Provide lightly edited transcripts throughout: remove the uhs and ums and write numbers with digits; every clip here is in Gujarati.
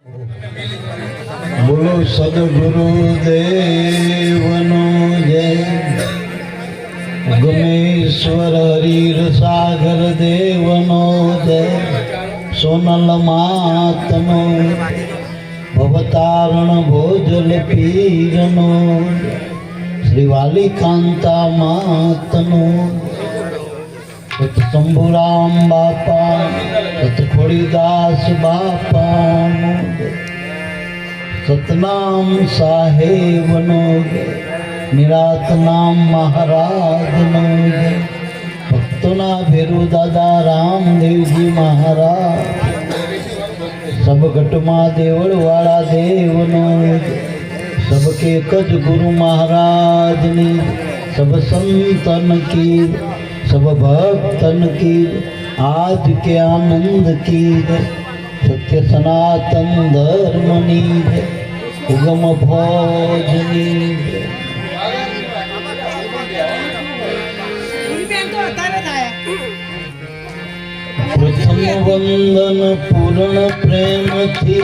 બોલો સદગુરુ દેવનો જય. ગમેશ્વર હરીર સાગર દેવનો જય. સોનલ માતનો ભવતારણ ભોજલ પીરનો શ્રી વાલિકાંતા માતનો સત શંભુરામ બાપા સત ખોડીદાસ બાપાનો સતનામ સાહેબનો નિરાત નામ મહારાજનો ભક્તોના ભેરુ દાદા રામદેવજી મહારાજ સબગટમાં દેવળવાળા દેવનો सबके कज गुरु महाराज ने सब संतन की सब भक्तन की आज के आनंद की सत्य सनातन धर्म नीज उगम भोजनी प्रथम वंदन पूर्ण प्रेम थी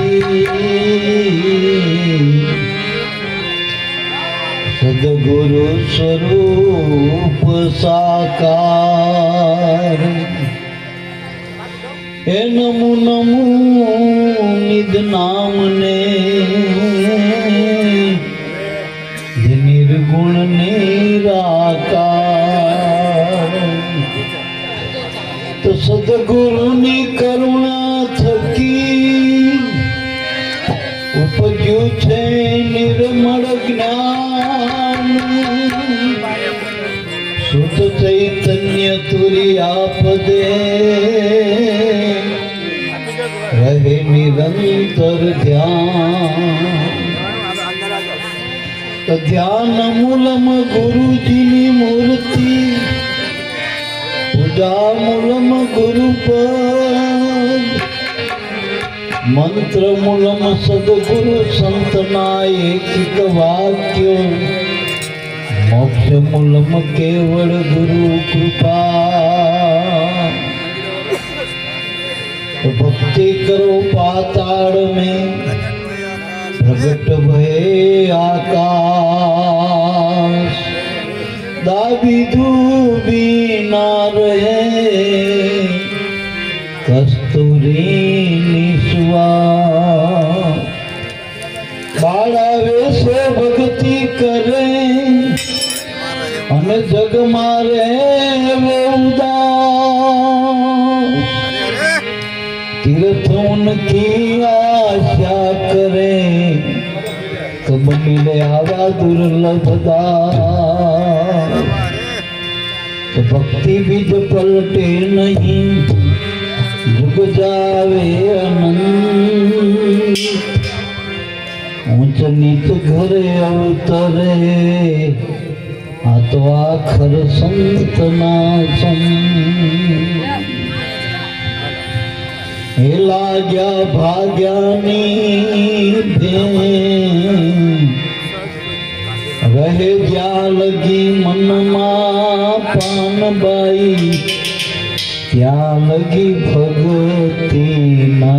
सदगुरु स्वरूप साकार ए नमो नमो निज नाम ने निर्गुण निराकार तो सदगुरु ने करुणा थकी उपज्यु छे निर्मल ज्ञान शुद्ध चैतन्य तुरी आप दे रहे निरंतर ध्यान मूलम गुरु जी नी मूर्ति पूजा मूलम गुरु पद मंत्र मूलम सदगुरु संतना एक वाक्य मोक्ष मूलम केवल गुरु कृपा भक्ति करो पाताड़ में प्रगट भये आकाश दाबी धूबी ना रहे कस्तूरी बाळावे से भक्ति करे अने जग मारे वे उदास तीर्थों की आशा करे कब मिले आवा दुर्लभ दास तो भक्ति बीज पलटे नहीं जुग जावे अनंत ऊंच नीच घरे अवतरे आ तो आखर संत ना लाग्या भाग्यानी रहे जा लगी मन मा पान बाई त्या लगी भगती ना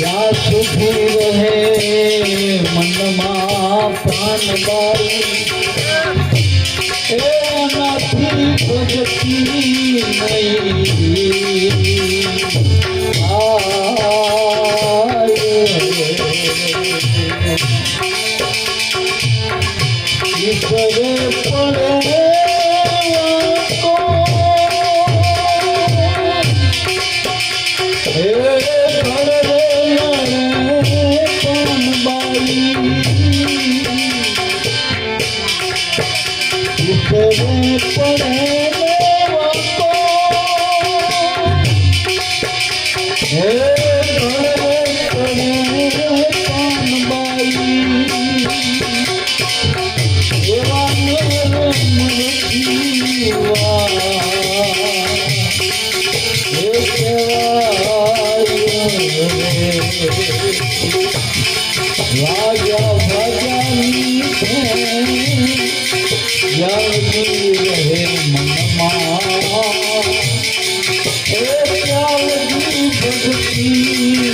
या सुखी रहे मन मा प्राण बाई ए नाथी भगती नहीं करे पड़े રાજા ભજાની યાદી રહે મનમાં એ યાદી ભક્તિ નહીં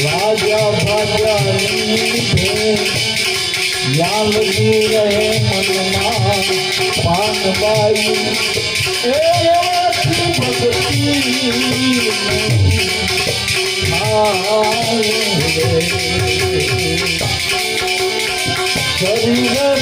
રાજા ભજાની યાદી રહે મનમાં પાનબાઈ એ ભક્તિ શરીર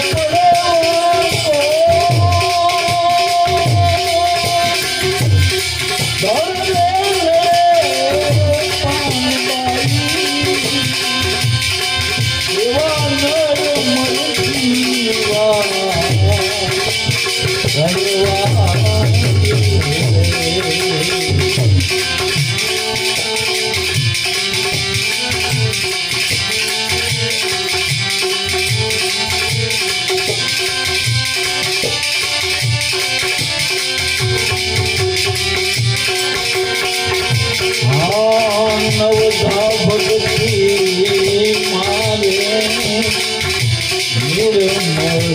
નવધા ભક્તિ મારે નિર્મળ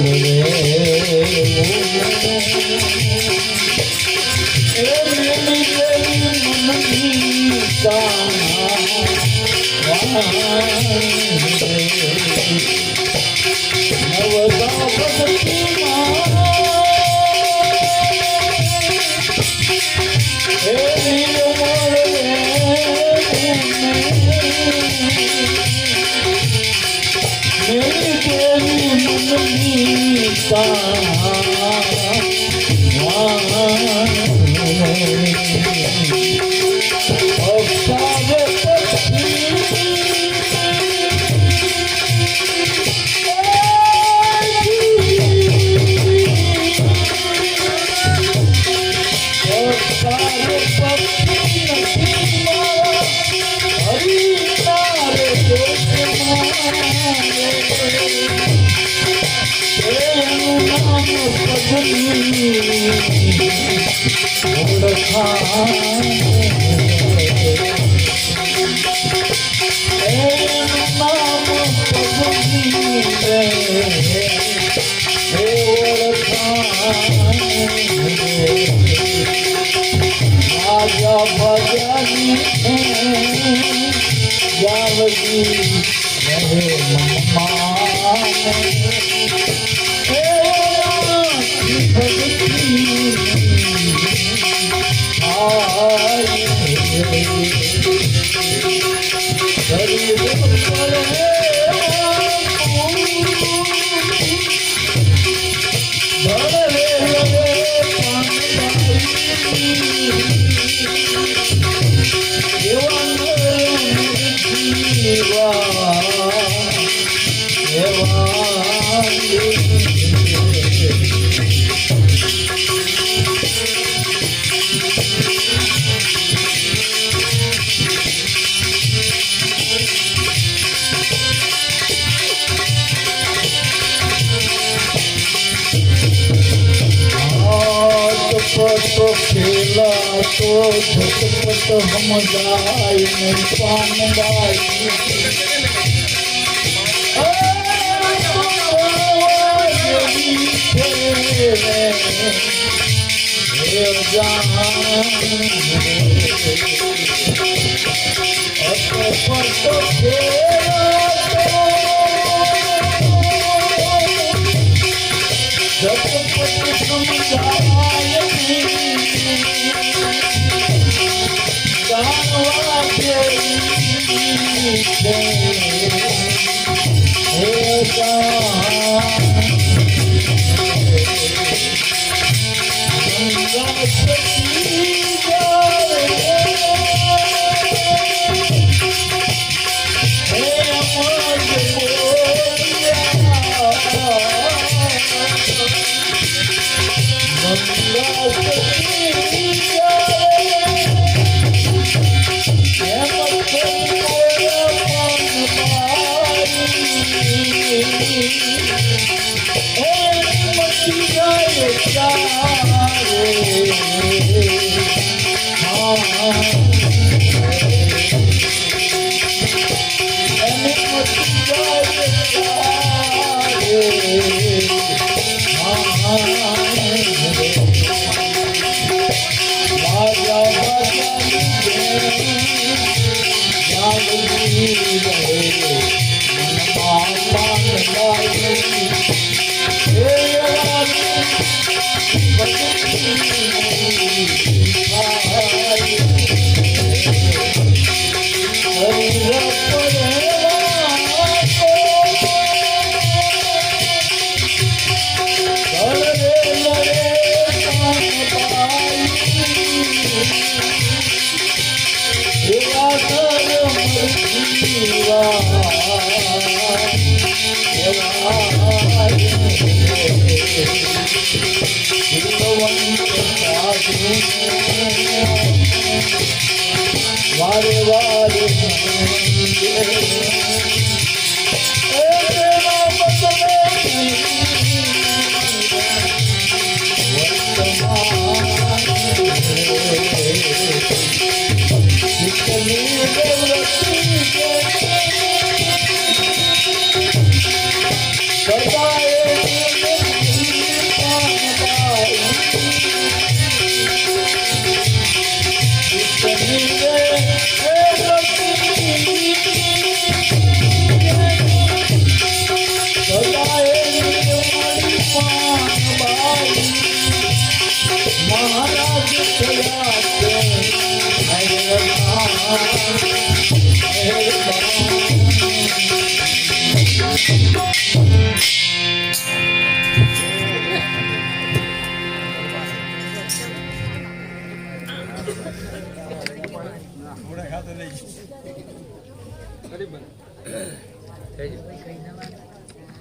નવધા ભક્તિ Raja Bhajani જાવજી રહે મનમાં तो खेला तो झटपट हम जाए नहीं पान गाई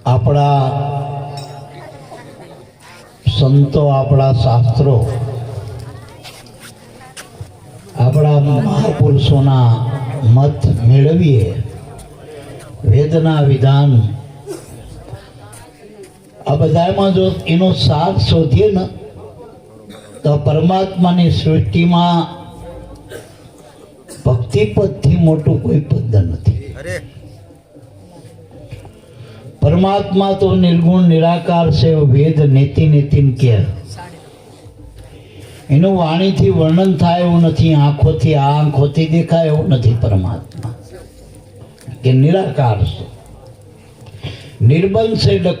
આપણા સંતો, આપણા શાસ્ત્રો, આપણા મહાપુરુષોના મત મેળવીએ, વેદના વિધાન આ બધામાં જો એનો સાર શોધીએ ને તો પરમાત્માની સૃષ્ટિમાં ભક્તિ પદથી મોટું કોઈ પદ નથી. परमात्मा तो निर्गुण निराकार से वेद नीति नितिन के એનું વાણીથી વર્ણન થાય એવું નથી, આંખોથી આ આંખોથી દેખાય એવું નથી પરમાત્મા, કે નિરાકાર છે, નિર્બંધ છે, એટલે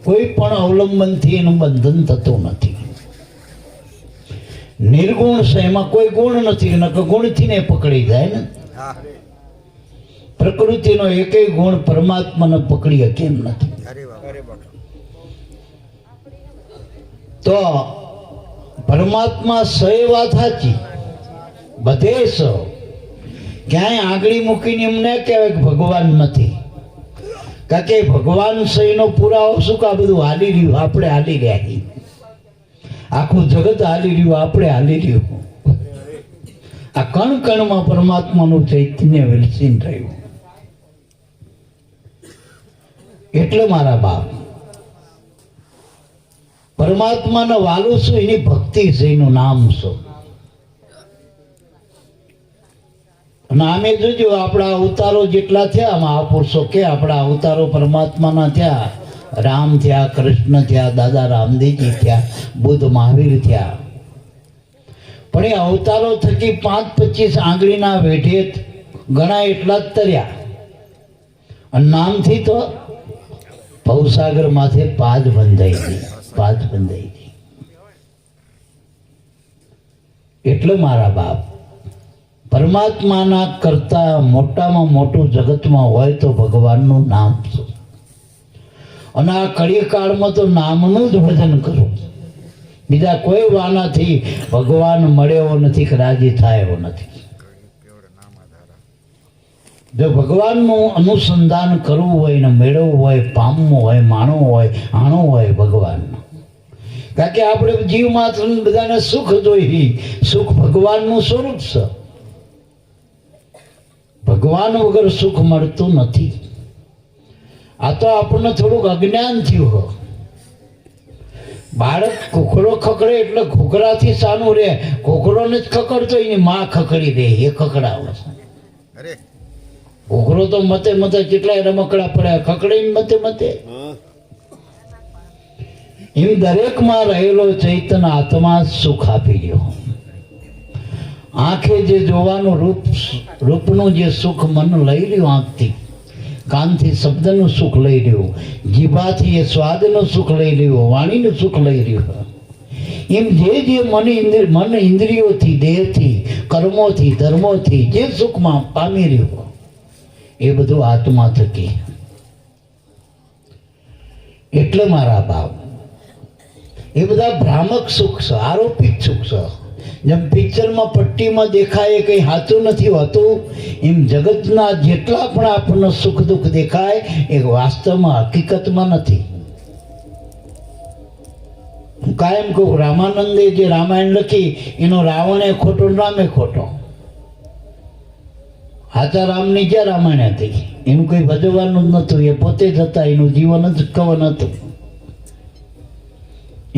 કોઈ પણ અવલંબનથી એનું બંધન થતું નથી. નિર્ગુણ છે, એમાં કોઈ ગુણ નથી, નકર ગુણથી ને પકડી જાય ને. પ્રકૃતિનો એકેય ગુણ પરમાત્માને પકડી કેમ નથી? તો પરમાત્મા સ એ વાત સાચી, બધે સ, ક્યાંય આંગળી મૂકીને એમ ન કહેવાય કે ભગવાન નથી. કારણ કે ભગવાન સહીનો પુરાવો શું કે આ બધું હાલી રહ્યું, આપણે હાલી રહ્યા છીએ, આખું જગત હાલી રહ્યું, આપણે હાલી રહ્યું. આ કણ કણમાં પરમાત્માનું ચૈતન્ય વિલસીન રહ્યું. એટલે મારા બાપ પરમાત્માને વાલું છું, એની ભક્તિ છે, એનું નામ શું. અને આમે જોજો આપણા અવતારો જેટલા થયા, મહાપુરુષો કે આપણા અવતારો પરમાત્માના થયા, રામ થયા, કૃષ્ણ થયા, દાદા રામદેવજી થયા, બુદ્ધ મહાવીર થયા. પણ એ અવતારો થકી 5-25 આંગળીના વેઢે ઘણા એટલા જ તર્યા, અને નામથી તો ભવસાગર માથે પાદ બંધાઈ ગઈ, પાદ બંધાઈ ગઈ. એટલે મારા બાપ પરમાત્માના કરતા મોટામાં મોટું જગતમાં હોય તો ભગવાનનું નામ છે. અને આ કળીકાળમાં તો નામનું જ ભજન કરું, બીજા કોઈ વાનાથી ભગવાન મળે એવો નથી કે રાજી થાય એવો નથી. જો ભગવાનનું અનુસંધાન કરવું હોય ને મેળવવું હોય, પામવું હોય, માણવું હોય, આણવું હોય ભગવાનનું. કારણ કે આપણે જીવ માત્ર બધાને સુખ જોઈએ, સુખ ભગવાનનું સ્વરૂપ છે. ભગવાન વગર સુખ મળતું નથી. આ તો આપણને થોડુંક અજ્ઞાન થયું હોય. બાળક ઘોઘરો ખકડે એટલે ઘોઘરાથી સાનું રહે, ઘોઘરોને જ ખકડતો એની માં ખકડી દે, એ ખકડાવે છે. ઘોઘરો તો મતે મતે કેટલાય રમકડા પડ્યા, ખકડે મતે મતે. એમ દરેકમાં રહેલો ચૈતન આત્મા સુખ આપી ગયો. આંખે જે જોવાનું રૂપનું જે સુખ મન લઈ રહ્યું, આંખથી કાનથી શબ્દનું સુખ લઈ રહ્યું, જીભાથી એ સ્વાદનું સુખ લઈ રહ્યું, વાણીનું સુખ લઈ રહ્યું. એમ જે મન ઇન્દ્રિયોથી, દેહથી, કર્મોથી, ધર્મોથી જે સુખમાં પામી રહ્યું, એ બધું આત્મા થકી. એટલે મારા બાપ એ બધા ભ્રામક સુખ છે, આરોપિત સુખ છે. જેમ પિક્ચરમાં પટ્ટીમાં દેખાય કંઈ સાચું નથી હોતું, એમ જગતના જેટલા પણ આપણને સુખ દુઃખ દેખાય એ વાસ્તવમાં હકીકતમાં નથી. હું કાયમ કહું, રામાનંદે જે રામાયણ લખી એનો રાવણે ખોટો, રામે ખોટો. હાચા રામની ક્યાં રામાયણ હતી? એનું કંઈ ભજવવાનું જ નહોતું, એ પોતે જ હતા, એનું જીવન જ કવન હતું.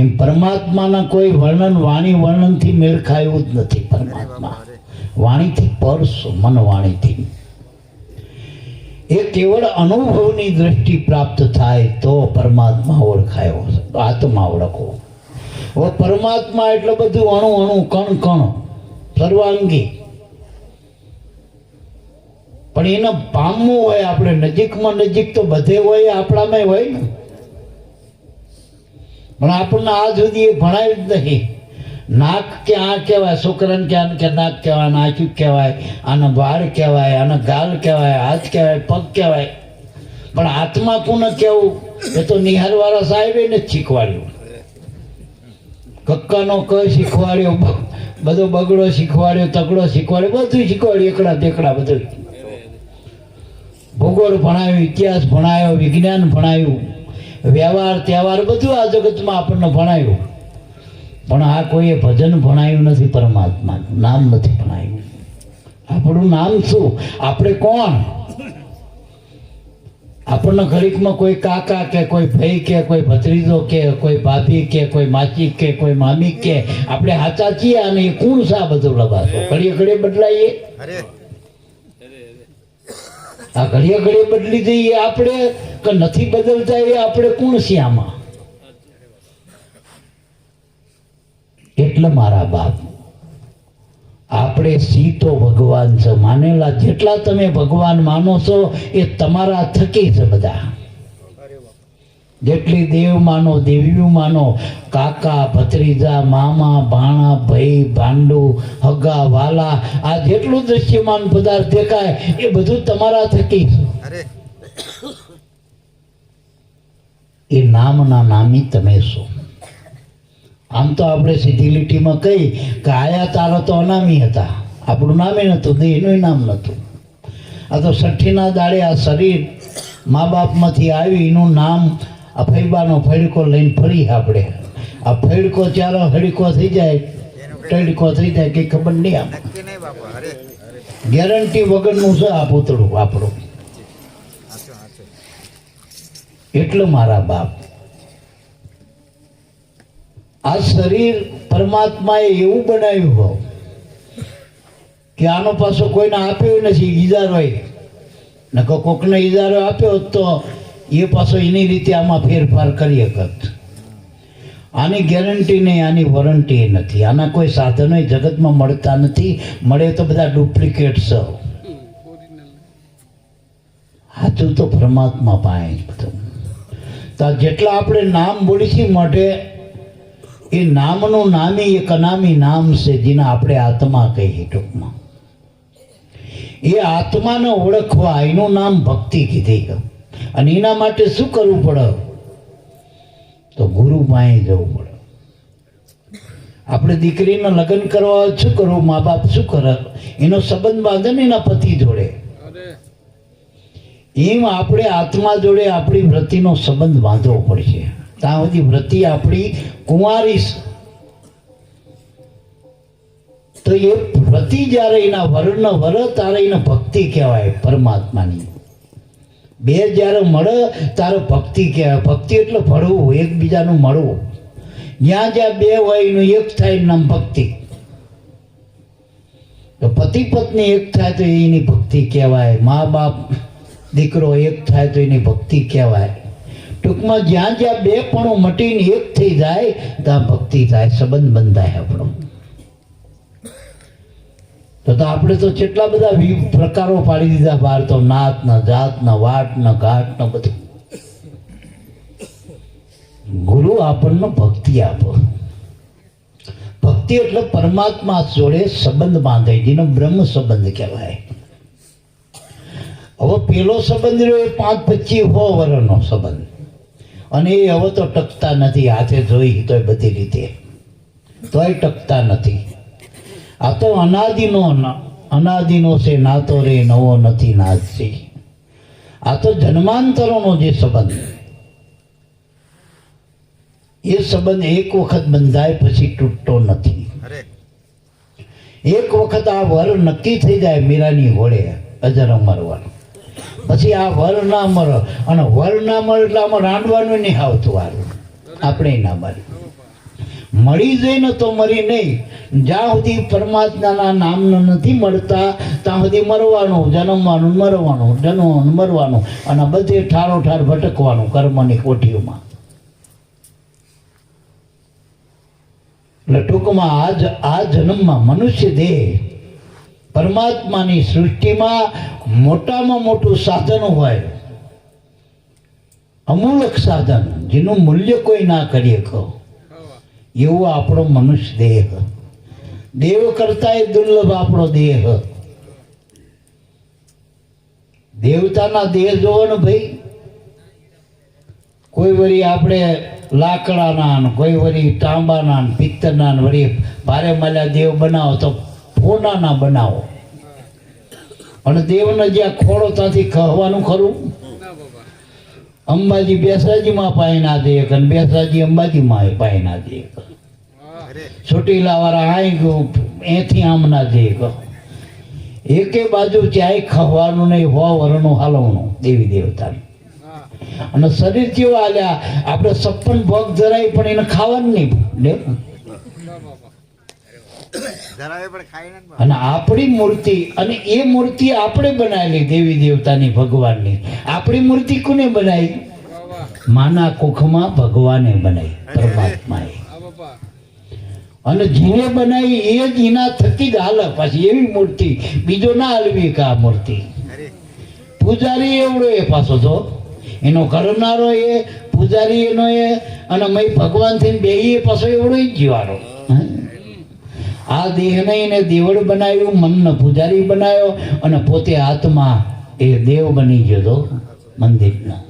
એમ પરમાત્માના કોઈ વર્ણન વર્ણનથી મેળ ખાયું જ નથી. પરમાત્મા વાણીથી પરસો, મન વાણીથી. એ કેવળ અનુભવની દ્રષ્ટિ પ્રાપ્ત થાય તો પરમાત્મા ઓળખાયો, આત્મા ઓળખો. હવે પરમાત્મા એટલે બધું અણુ અણુ, કણ કણ, સર્વાંગી. પણ એને પામવું હોય આપણે, નજીકમાં નજીક તો બધે હોય, આપણામાં હોય ને. પણ આપણને આ સુધી એ ભણાયું જ નથી. નાક કે આ કહેવાય, છોકરાને કે આને કે નાક કહેવાય, નાખ્યું કહેવાય, આને વાળ કહેવાય, આને ગાલ કહેવાય, હાથ કહેવાય, પગ કહેવાય. પણ આત્મા કોને કહેવું એ તો નિહારવાળા સાહેબે ને જ શીખવાડ્યું. કક્કાનો ક શીખવાડ્યો, બધો બગડો શીખવાડ્યો, તગડો શીખવાડ્યો, બધું શીખવાડ્યું, એકડા તેકડા બધું. ભૂગોળ ભણાવ્યું, ઇતિહાસ ભણાયો, વિજ્ઞાન ભણાયું, વ્યવહાર તહેવાર બધું આ જગતમાં આપણને ભણાયું. પણ આ કોઈએ ભજન ભણાયું નથી, પરમાત્માનું નામ નથી ભણાયું. આપણું નામ શું? આપણે કોણ? આપણને ઘડીકમાં કોઈ કાકા કે કોઈ ભાઈ કે કોઈ ભત્રીજો કે કોઈ ભાભી કે કોઈ માસી કે કોઈ મામી કે આપણે હાચા છીએ, અને એ કોણ છે? આ બધું લબાસો ઘડીએ ઘડીએ બદલાઈએ. આ ઘડીએ ઘડીએ બદલી જઈએ આપણે કે નથી બદલતા, એ આપણે કોણ છીએ આમાં? એટલે મારા બાપ આપણે સી તો ભગવાન છે માનેલા, જેટલા તમે ભગવાન માનો છો એ તમારા થકી છે બધા. જેટલી દેવ માનો, દેવીઓ માનો, કાકા ભત્રીજા, મામા ભાણા, ભાઈ ભાંડુ, હગા વાલા, આ જેટલું દ્રશ્યમાન પદાર્થ દેખાય એ બધું તમારા થકી છે. એ નામના નામી તમે છો. આમ તો આપણે સીધી લીટીમાં કહી કે આયા તારા તો અનામી હતા, આપણું નામે નહોતું, એનું નામ નહોતું. આ તો છઠ્ઠીના દાડે આ શરીર મા બાપમાંથી આવી, એનું નામ આ ફૈબાનો ફડકો લઈને ફરી આપણે. આ ફડકો ચારો હડકો થઈ જાય, ટડકો થઈ જાય કંઈ ખબર નહીં. આમ ગેરંટી વગરનું છે આ પૂતળું આપણું. એટલે મારા બાપ આ શરીર પરમાત્માએ એવું બનાવ્યું હોય કે આનો પાછો કોઈને આપ્યો નથી ઈજારો. ને કોકને ઈજારો આપ્યો તો એ પાછો એની રીતે આમાં ફેરફાર કરી શકત. આની ગેરંટી નહીં, આની વોરંટી નથી. આના કોઈ સાધનો જગતમાં મળતા નથી, મળે તો બધા ડુપ્લિકેટ છે. સાચું તો પરમાત્મા પાસે. તો જેટલા આપણે નામ બોલીશું માટે એ નામનું નામી એક અનામી નામ છે જેને આપણે આત્મા કહીએ. ટૂંકમાં એ આત્માને ઓળખવા એનું નામ ભક્તિ કીધી. અને એના માટે શું કરવું પડે? તો ગુરુ પાસે જવું પડે. આપણે દીકરીને લગ્ન કરવા શું કરવું? મા બાપ શું કરે? એનો સંબંધ બાંધે ને એના પતિ જોડે. એમ આપણે આત્મા જોડે આપણી વ્રતિનો સંબંધ બાંધવો પડશે. ત્યાં સુધી વ્રતિ આપણી કુંવારી. તો એ વ્રતિ જ્યારે એના વરણ વર તારે એને ભક્તિ કહેવાય પરમાત્માની. બે જ્યારે મળે તારે ભક્તિ કહેવાય. ભક્તિ એટલે ભળવું, એકબીજાનું મળવું. જ્યાં જ્યાં બે હોય એનું એક થાય નામ ભક્તિ. તો પતિ પત્ની એક થાય તો એની ભક્તિ કહેવાય. મા બાપ દીકરો એક થાય તો એની ભક્તિ કહેવાય. ટૂંકમાં જ્યાં જ્યાં બે પણ મટીને એક થઈ જાય ત્યાં ભક્તિ થાય, સંબંધ બંધાય આપણો. તો આપણે તો કેટલા બધા પ્રકારો પાડી દીધા બહાર. તો નાતના, જાતના, વાટના, ઘાટના બધું. ગુરુ આપણને ભક્તિ આપો. ભક્તિ એટલે પરમાત્મા જોડે સંબંધ બાંધે, જેનો બ્રહ્મ સંબંધ કહેવાય. હવે પેલો સંબંધ રહ્યો એ 5-25 વર્ષનો સંબંધ, અને એ હવે તો ટકતા નથી. હાથે જોઈ તોય બધી રીતે તોય ટકતા નથી. આ તો અનાદિનો છે, નાતો રે નવો નથી નાચી. આ તો જન્માંતરોનો જે સંબંધ, એ સંબંધ એક વખત બંધાય પછી તૂટતો નથી. એક વખત આ વર નક્કી થઈ જાય મીરાની ઘોડે અજર મરવાનું, પછી આ વર ના મર. અને વર ના મર એટલે આમાં રાંડવાનું નહીં આવતું. વારું આપણે ના મરી. મળી જઈને તો મરી નહીં. જ્યાં સુધી પરમાત્માના નામને નથી મળતા ત્યાં સુધી મરવાનું, જન્મવાનું, મરવાનું, જન્મવાનું, મરવાનું, અને બધે ઠારો ઠાર ભટકવાનું કર્મની કોઠીઓમાં. એટલે ટૂંકમાં આ જન્મમાં મનુષ્ય દેહ પરમાત્માની સૃષ્ટિમાં મોટામાં મોટું સાધન હોય, અમૂલક સાધન, જેનું મૂલ્ય કોઈ ના કરી શકો, એવો આપણો મનુષ્ય દેહ. દેવ કરતા દુર્લભ આપણો દેહ. દેવતાના દેહ જોવો ને ભાઈ. કોઈ વળી આપણે લાકડાના, કોઈ વળી તાંબાના, પિત્તરના, વળી ભારે માલ્યા દેવ બનાવો તો ફોનાના બનાવો. અને દેવને જ્યાં ખોડો ત્યાંથી કહેવાનું ખરું. અંબાજી બેસરાજીમાં પાઈ ના દે, અને બેસરાજી અંબાજીમાં પાઈ ના દે. ચોટીલા વાળા આઈ ગયું એથી આમ ના દે. એકે બાજુ ચાય ખવાનું નહીં, 100 વર્ષનું હાલવાનું દેવી દેવતાને. અને શરીર કેવા હાલ્યા, આપણે 56 ભોગ ધરાય પણ એને ખાવાનું નહીં. અને આપણી મૂર્તિ, અને એ મૂર્તિ આપણે બનાવેલી દેવી દેવતાની, ભગવાનની. આપણી મૂર્તિ કોને બનાવી? માના કુખમાં ભગવાને બનાવી, પરમાત્માએ. અને જેને બનાવી એ જ એના થકી જ હાલે. પાછી એવી મૂર્તિ બીજો ના હાલવી કે આ મૂર્તિ. પૂજારી એવડો એ પાછો તો એનો કરનારો એ પૂજારી એનો એ અને મય ભગવાન થઈને બે એ પાછો એવડો જ જીવારો. આ દેહને એને દેવળ બનાવ્યું, મનને પૂજારી બનાવ્યો અને પોતે આત્મા એ દેવ બની ગયો તો મંદિરના.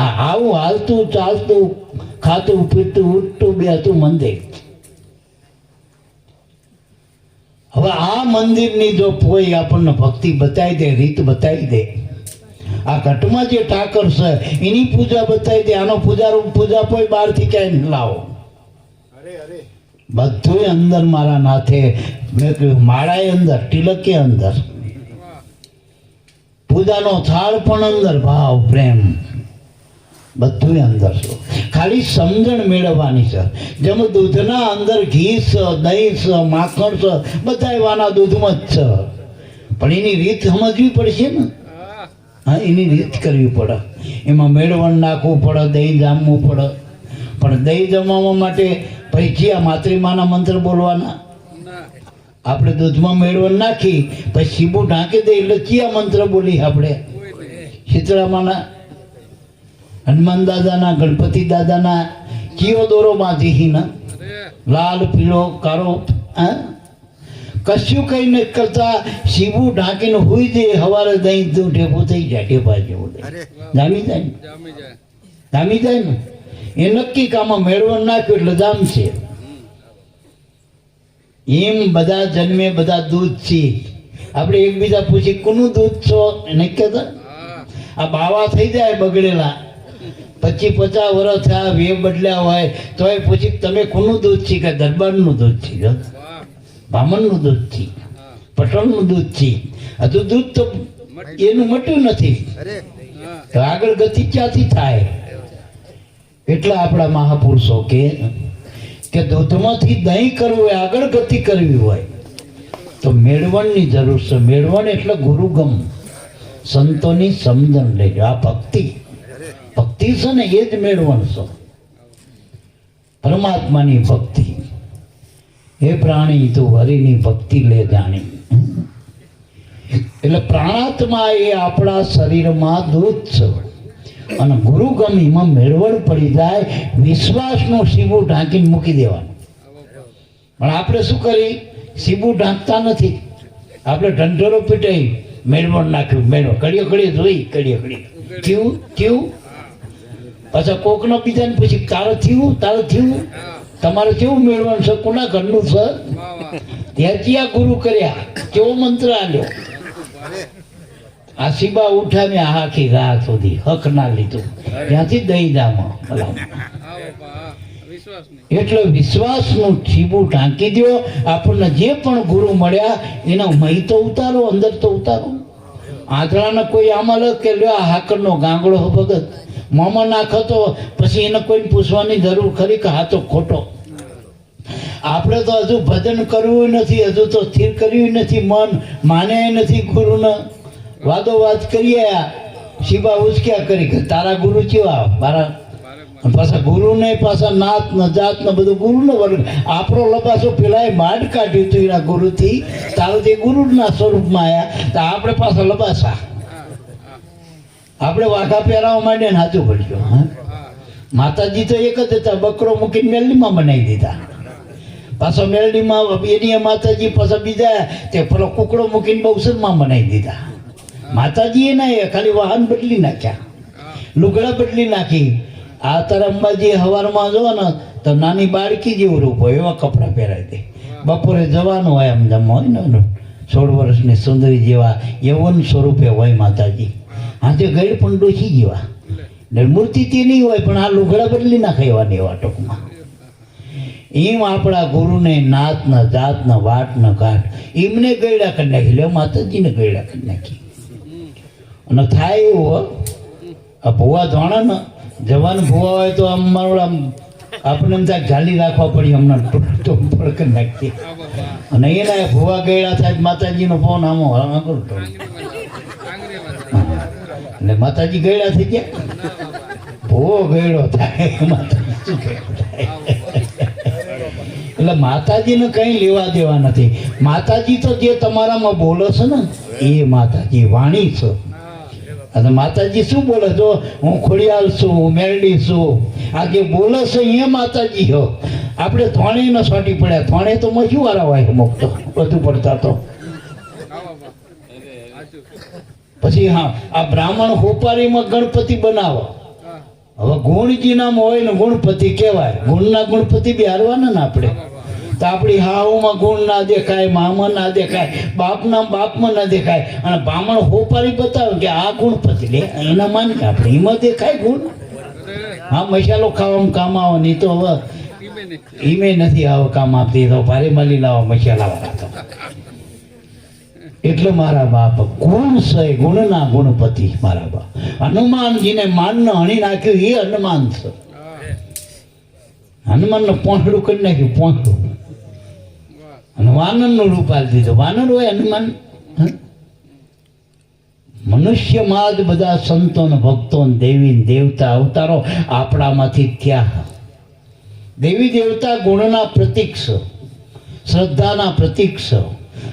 આ આવું હાલતું ચાલતું ખાતું પીતું ઉઠતું બે હતું મંદિર. હવે આ મંદિરની જો કોઈ આપણને ભક્તિ બતાવી દે, રીત બતાવી દે, આ ઘટમાં જે ઠાકર છે એની પૂજા બતાવી દે, આનો પૂજા કોઈ બહારથી ક્યાંય ન લાવો. બધું અંદર મારા નાથે મેં કહ્યું, માળાએ અંદર, તિલકે અંદર, પૂજાનો થાળ પણ અંદર, ભાવ પ્રેમ બધું અંદર છે. ખાલી સમજણ મેળવવાની છે. જેમ દૂધના અંદર ઘી છે, દહીં છે, માખણ છે, બધા એવાના દૂધમાં જ છે, પણ એની રીત સમજવી પડશે ને. હા, એની રીત કરવી પડે. એમાં મેળવણ નાખવું પડે, દહીં જામવું પડે. પણ દહીં જમવા માટે પછી આ માતૃમાના મંત્ર બોલવાના. આપણે દૂધમાં મેળવણ નાખી પછી સીબું ઢાંકી દે એટલે કયા મંત્ર બોલી આપણે? શીતળામાના, હનુમાન દાદાના, ગણપતિ દાદાના કયો દોરો બાંધીને લાલ પીળો કાળો, હા, કશું કઈ ન કરતા સીબું ઢાંકીને હુઈ દે. સવારે દહીં ઢેપું થઈ જાય, ઢેપા જેવું જામી જાય ને, જામી જાય ને. એ નક્કી કામમાં મેળવણ નાખ્યું એટલે જામ છે. એમ બધા જન્મે બધા દૂધ છે. આપણે એકબીજા પૂછી કોનું દૂધ છો નહીં કહેતા? આ બાવા થઈ જાય બગડેલા, 25-50 વર્ષ થયા, વે બદલ્યા હોય તોય પૂછી તમે કોનું દૂધ છે? કે દરબારનું દૂધ છે, બ્રાહ્મણનું દૂધ છે, પટણનું દૂધ છે. હજુ દૂધ તો એનું મટ્યું નથી, તો આગળ ગતિ ક્યાંથી થાય? એટલે આપણા મહાપુરુષો કે દૂધમાંથી દહીં કરવું હોય, આગળ ગતિ કરવી હોય તો મેળવણની જરૂર છે. મેળવણ એટલે ગુરુગમ, સંતોની સમજણ લેજો. આ ભક્તિ છે ને એ જ મેળવણ છે, પરમાત્માની ભક્તિ. હે પ્રાણી તું હરિની ભક્તિ લે જાણી. એટલે પ્રાણાત્મા એ આપણા શરીરમાં દૂધ છે અને ગુરુગમ એમાં મેળવણ પડી જાય. વિશ્વાસનું સીબું ઢાંકીને મૂકી દેવાનું. પણ આપણે શું કરી? સીબું ઢાંકતા નથી. આપણે ઢંઢોરો પીટાઈ મેળવણ નાખ્યું, મેળવ કડીઓ કડીએ જોઈ, કડીઓ કડીએ થયું થયું. પાછા કોકનો બીજાને પછી તારે થયું, તારે થયું, તમારે કેવું મેળવણ છે, કોના ઘરનું છે? ત્યાંથી આ ગુરુ કર્યા, કેવો મંત્ર આલ્યો. આ સીબા ઉઠાવ્યા આખી રાત સુધી, હક ના લીધું, ત્યાંથી દહીં જામા. એટલે વિશ્વાસનું સીબું ઢાંકી દો. આપણને જે પણ ગુરુ મળ્યા એના મહી તો ઉતારો, અંદર તો ઉતારો. આંધળાને કોઈ આમાં લખ કે લ્યો આ હાકરનો ગાંગડો ભગત મોમાં નાખો તો પછી એને કોઈ પૂછવાની જરૂર ખરી કે હા તો ખોટો? આપણે તો હજુ ભજન કરવું નથી, હજુ તો સ્થિર કર્યું નથી, મન માને નથી ગુરુને. વાદો વાત કરીએ, શિબા ઉચક્યા કરી કે તારા ગુરુ કેવા મારા. પાછા ગુરુને પાછા નાત ને જાત ને બધું ગુરુનો વર્ગ. આપણો લબાસો પેલા માંડ કાઢ્યું હતું એના ગુરુથી, તારથી ગુરુના સ્વરૂપમાં આવ્યા તો આપણે પાછા લબાસા. આપણે વાઘા પહેરાવા માંડે ને હાચું પડજો. હા, માતાજી તો એક જ હતા, બકરો મૂકીને મેલડીમાં બનાવી દીધા. પાછો મેલડીમાં એની માતાજી પાછા બીજા તે પેલો કુકડો મૂકીને બહુસરમાં બનાવી દીધા. માતાજી એ ના ખાલી વાહન બદલી નાખ્યા, લુગડા બદલી નાખી. આ તાર અંબાજી હવારમાં જો ને તો નાની બાળકી જેવું રૂપ હોય એવા કપડાં પહેરાવી દે. બપોરે જવાનું હોય એમ જમવા હોય ને 16 વર્ષની સુંદરી જેવા યવન સ્વરૂપે હોય માતાજી. આજે ગઈડ પણ ડોસી જેવા, મૂર્તિ તે નહીં હોય પણ આ લુગડા બદલી નાખે એવા એવા ટૂંકમાં. એમ આપણા ગુરુને નાત ન જાત ન વાટ ન ઘાટ એમને ગયડા કરી નાખી લે, માતાજીને ગયડા કરી નાખી. અને થાય એવું આ ભૂવા જાણે ને જવાન ભૂવા હોય તો આમ મારું આમ આપણે એમ ત્યાં ઝાલી રાખવા પડી, હમણાં ટોપડ કરી નાખીએ. અને એના ભૂવા ગયડા થાય માતાજીનો ફોન આમો કરું તો એટલે માતાજી ગયડા થઈ ગયા, ભૂવો ગયડો થાય માતાજી શું ગયડો થાય. એટલે માતાજીને કંઈ લેવા દેવા નથી. માતાજી તો જે તમારામાં બોલે છે ને એ માતાજી વાણી છે. અને માતાજી શું બોલે? જો હું ખોડિયાલ છું, હું મેરડી છું, આ જે બોલે છે એ માતાજી હો. આપણે થોણે ન સોટી પડ્યા. થોણે તો મજુ વાળા હોય મુક્ત વધુ પડતા તો. પછી હા, આ બ્રાહ્મણ હોપારીમાં ગણપતિ બનાવો. હવે ગુણજી નામ હોય ને ગુણપતિ કહેવાય. ગુણના ગુણપતિ બી હારવાના ને આપણે. તો આપણી હાઉમાં ગુણ ના દેખાય, મામા ના દેખાય, બાપના બાપમાં ના દેખાય. અને બ્રાહ્મણ હોપારી બતાવે કે આ ગુણપતિ લે, એના માની આપણે એમાં દેખાય ગુણ. હા, મસાલો ખાવામાં કામ આવે નહીં તો હવે ઈમે નથી આવો કામ આપતી. તો ભારે મળી લાવો મસાલા વાળા તો. એટલે મારા બાપ ગુણ છે, ગુણના ગુણપતિ મારા બાપ. હનુમાનજીને માનને હણી નાખ્યું એ હનુમાન છે. હનુમાનને પોંખડું કરી નાખ્યું, પોંખડું. અને વાનરનું રૂપ આપી દીધું. વાનર હોય હનુમાન. મનુષ્યમાં જ બધા સંતો ને ભક્તો ને દેવી દેવતા અવતારો આપણામાંથી થયા. દેવી દેવતા ગુણના પ્રતીક છે, શ્રદ્ધાના પ્રતીક છે.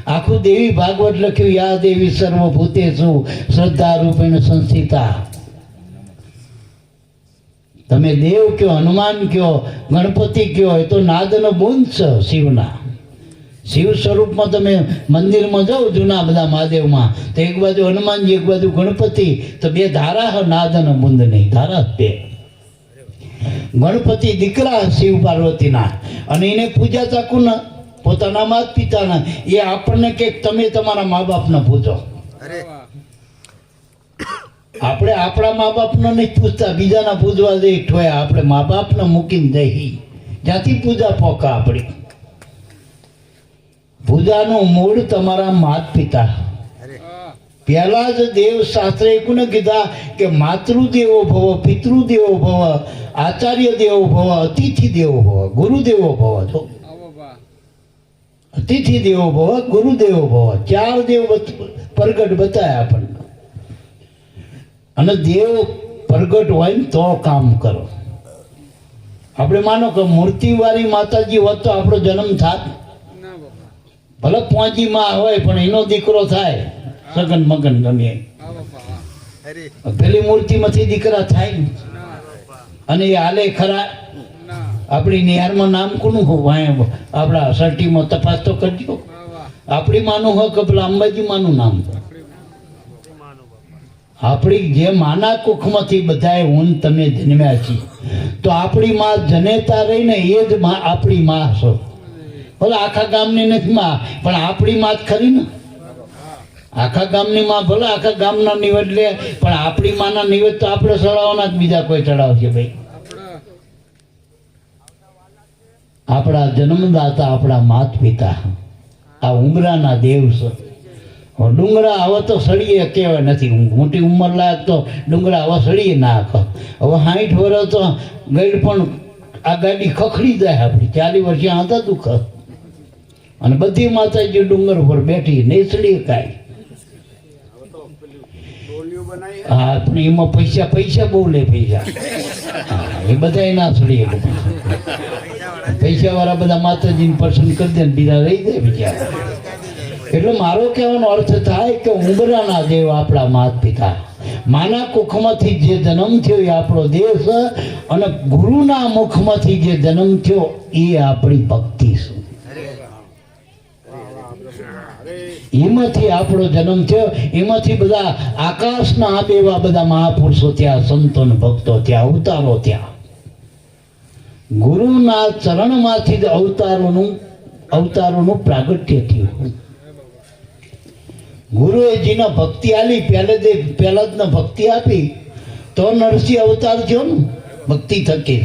આખું દેવી ભાગવત લખ્યું, યા દેવી સર્વભૂતેષુ શ્રદ્ધા રૂપેણ સંસ્થિતા. તમે દેવ કયો, હનુમાન કયો, ગણપતિ કયો, એ તો નાદનો બુંદ છે શિવના. શિવ સ્વરૂપમાં તમે મંદિરમાં જાઓ જૂના બધા મહાદેવમાં, તો એક બાજુ હનુમાનજી, એક બાજુ ગણપતિ, તો બે ધારા હ, નાદનો બુંદ નહીં, ધારા બે. ગણપતિ દીકરા શિવ પાર્વતીના, અને એને પૂજા ચાકુના પોતાના માતા પિતાના. એ આપણને કે તમે તમારા મા બાપને પૂજો. આપણે આપણા મા બાપને નહીં પૂછતા, બીજાના પૂજવા જઈ ઠોયા. આપણે મા બાપને મૂકીને જઈ જ્યાંથી પૂજા પોકા આપણી. પૂજાનું મૂળ તમારા માતા પિતા. પહેલા જ દેવ શાસ્ત્રે કોને કીધા કે માતૃદેવો ભવ, પિતૃદેવો ભવ, આચાર્ય દેવો ભવ, અતિથિ દેવો ભવ, ગુરુદેવો ભવ. તો અતિથિ દેવો ભવ, ગુરુદેવો ભવ, 4 દેવ પ્રગટ બતાવ્યા આપણને. અને દેવ પ્રગટ હોય ને તો કામ કરો. આપણે માનો કે મૂર્તિવાળી માતાજી હોત તો આપણો જન્મ થાત. ભલે પોંજી માં હોય પણ એનો દીકરો થાય સગન મગન ગમે. પેલી મૂર્તિમાંથી દીકરા થાય ને. અને એ હાલે ખરા. આપણી નિહારમાં નામ કોનું હોય? આપણા સર્ટીમાં તપાસ તો કરજો. આપણી માનું હોય કે પેલા અંબાજી માનું નામ? આપણી જે માના કુખમાંથી બધાએ હું તમે જન્મ્યા છીએ, તો આપણી માં જનેતા રહીને એ જ આપણી માં છો. ભલે આખા ગામની નથી માં, પણ આપણી માં જ ખરી ને. આખા ગામની માં ભલે આખા ગામના નિવેદ લે, પણ આપણી માના નિવેદ તો આપણે ચડાવવાના જ, બીજા કોઈ ચડાવશે ભાઈ? આપણા જન્મદાતા આપણા માત પિતા આ ઉંગરાના દેવ છે. ડુંગરા હવે તો સળીએ કહેવાય નથી. મોટી ઉંમર લાયક તો ડુંગરા હવે સળીએ નાખ. હવે 60 વર્ષ તો ગઈડ પણ આ ગાડી ખખડી જાય આપણી. 40 વર્ષે હતા દુઃખ. અને બધી માતાજી ડુંગર ઉપર બેઠી નહીં સળીએ કાંઈ. હા, પણ એમાં પૈસા બહુ લે. પૈસા એ બધા ના સળીએ. પૈસા વાળા બધા માતાજીને પસંદ કરી દે ને બીજા રહી જાય બિચારા. એટલે મારો કહેવાનો અર્થ થાય કે ઉંબરાના દેવ આપણા માતા પિતા. માના કુખમાંથી જે જન્મ થયો એ આપણો દેવ છે, અને ગુરુના મુખમાંથી જે જન્મ થયો એ આપણી ભક્તિ છે. એમાંથી આપણો જન્મ થયો. એમાંથી બધા આકાશના આબેવા બધા મહાપુરુષો ત્યાં, સંતો ને ભક્તો ત્યાં, અવતારો ત્યાં. ગુરુના ચરણમાંથી જ અવતારોનું પ્રાગટ્ય થયું. ગુરુએ જેના ભક્તિ આલી, પહેલા જ ભક્તિ આપી તો નરસિંહ અવતાર થયો ને ભક્તિ થકી.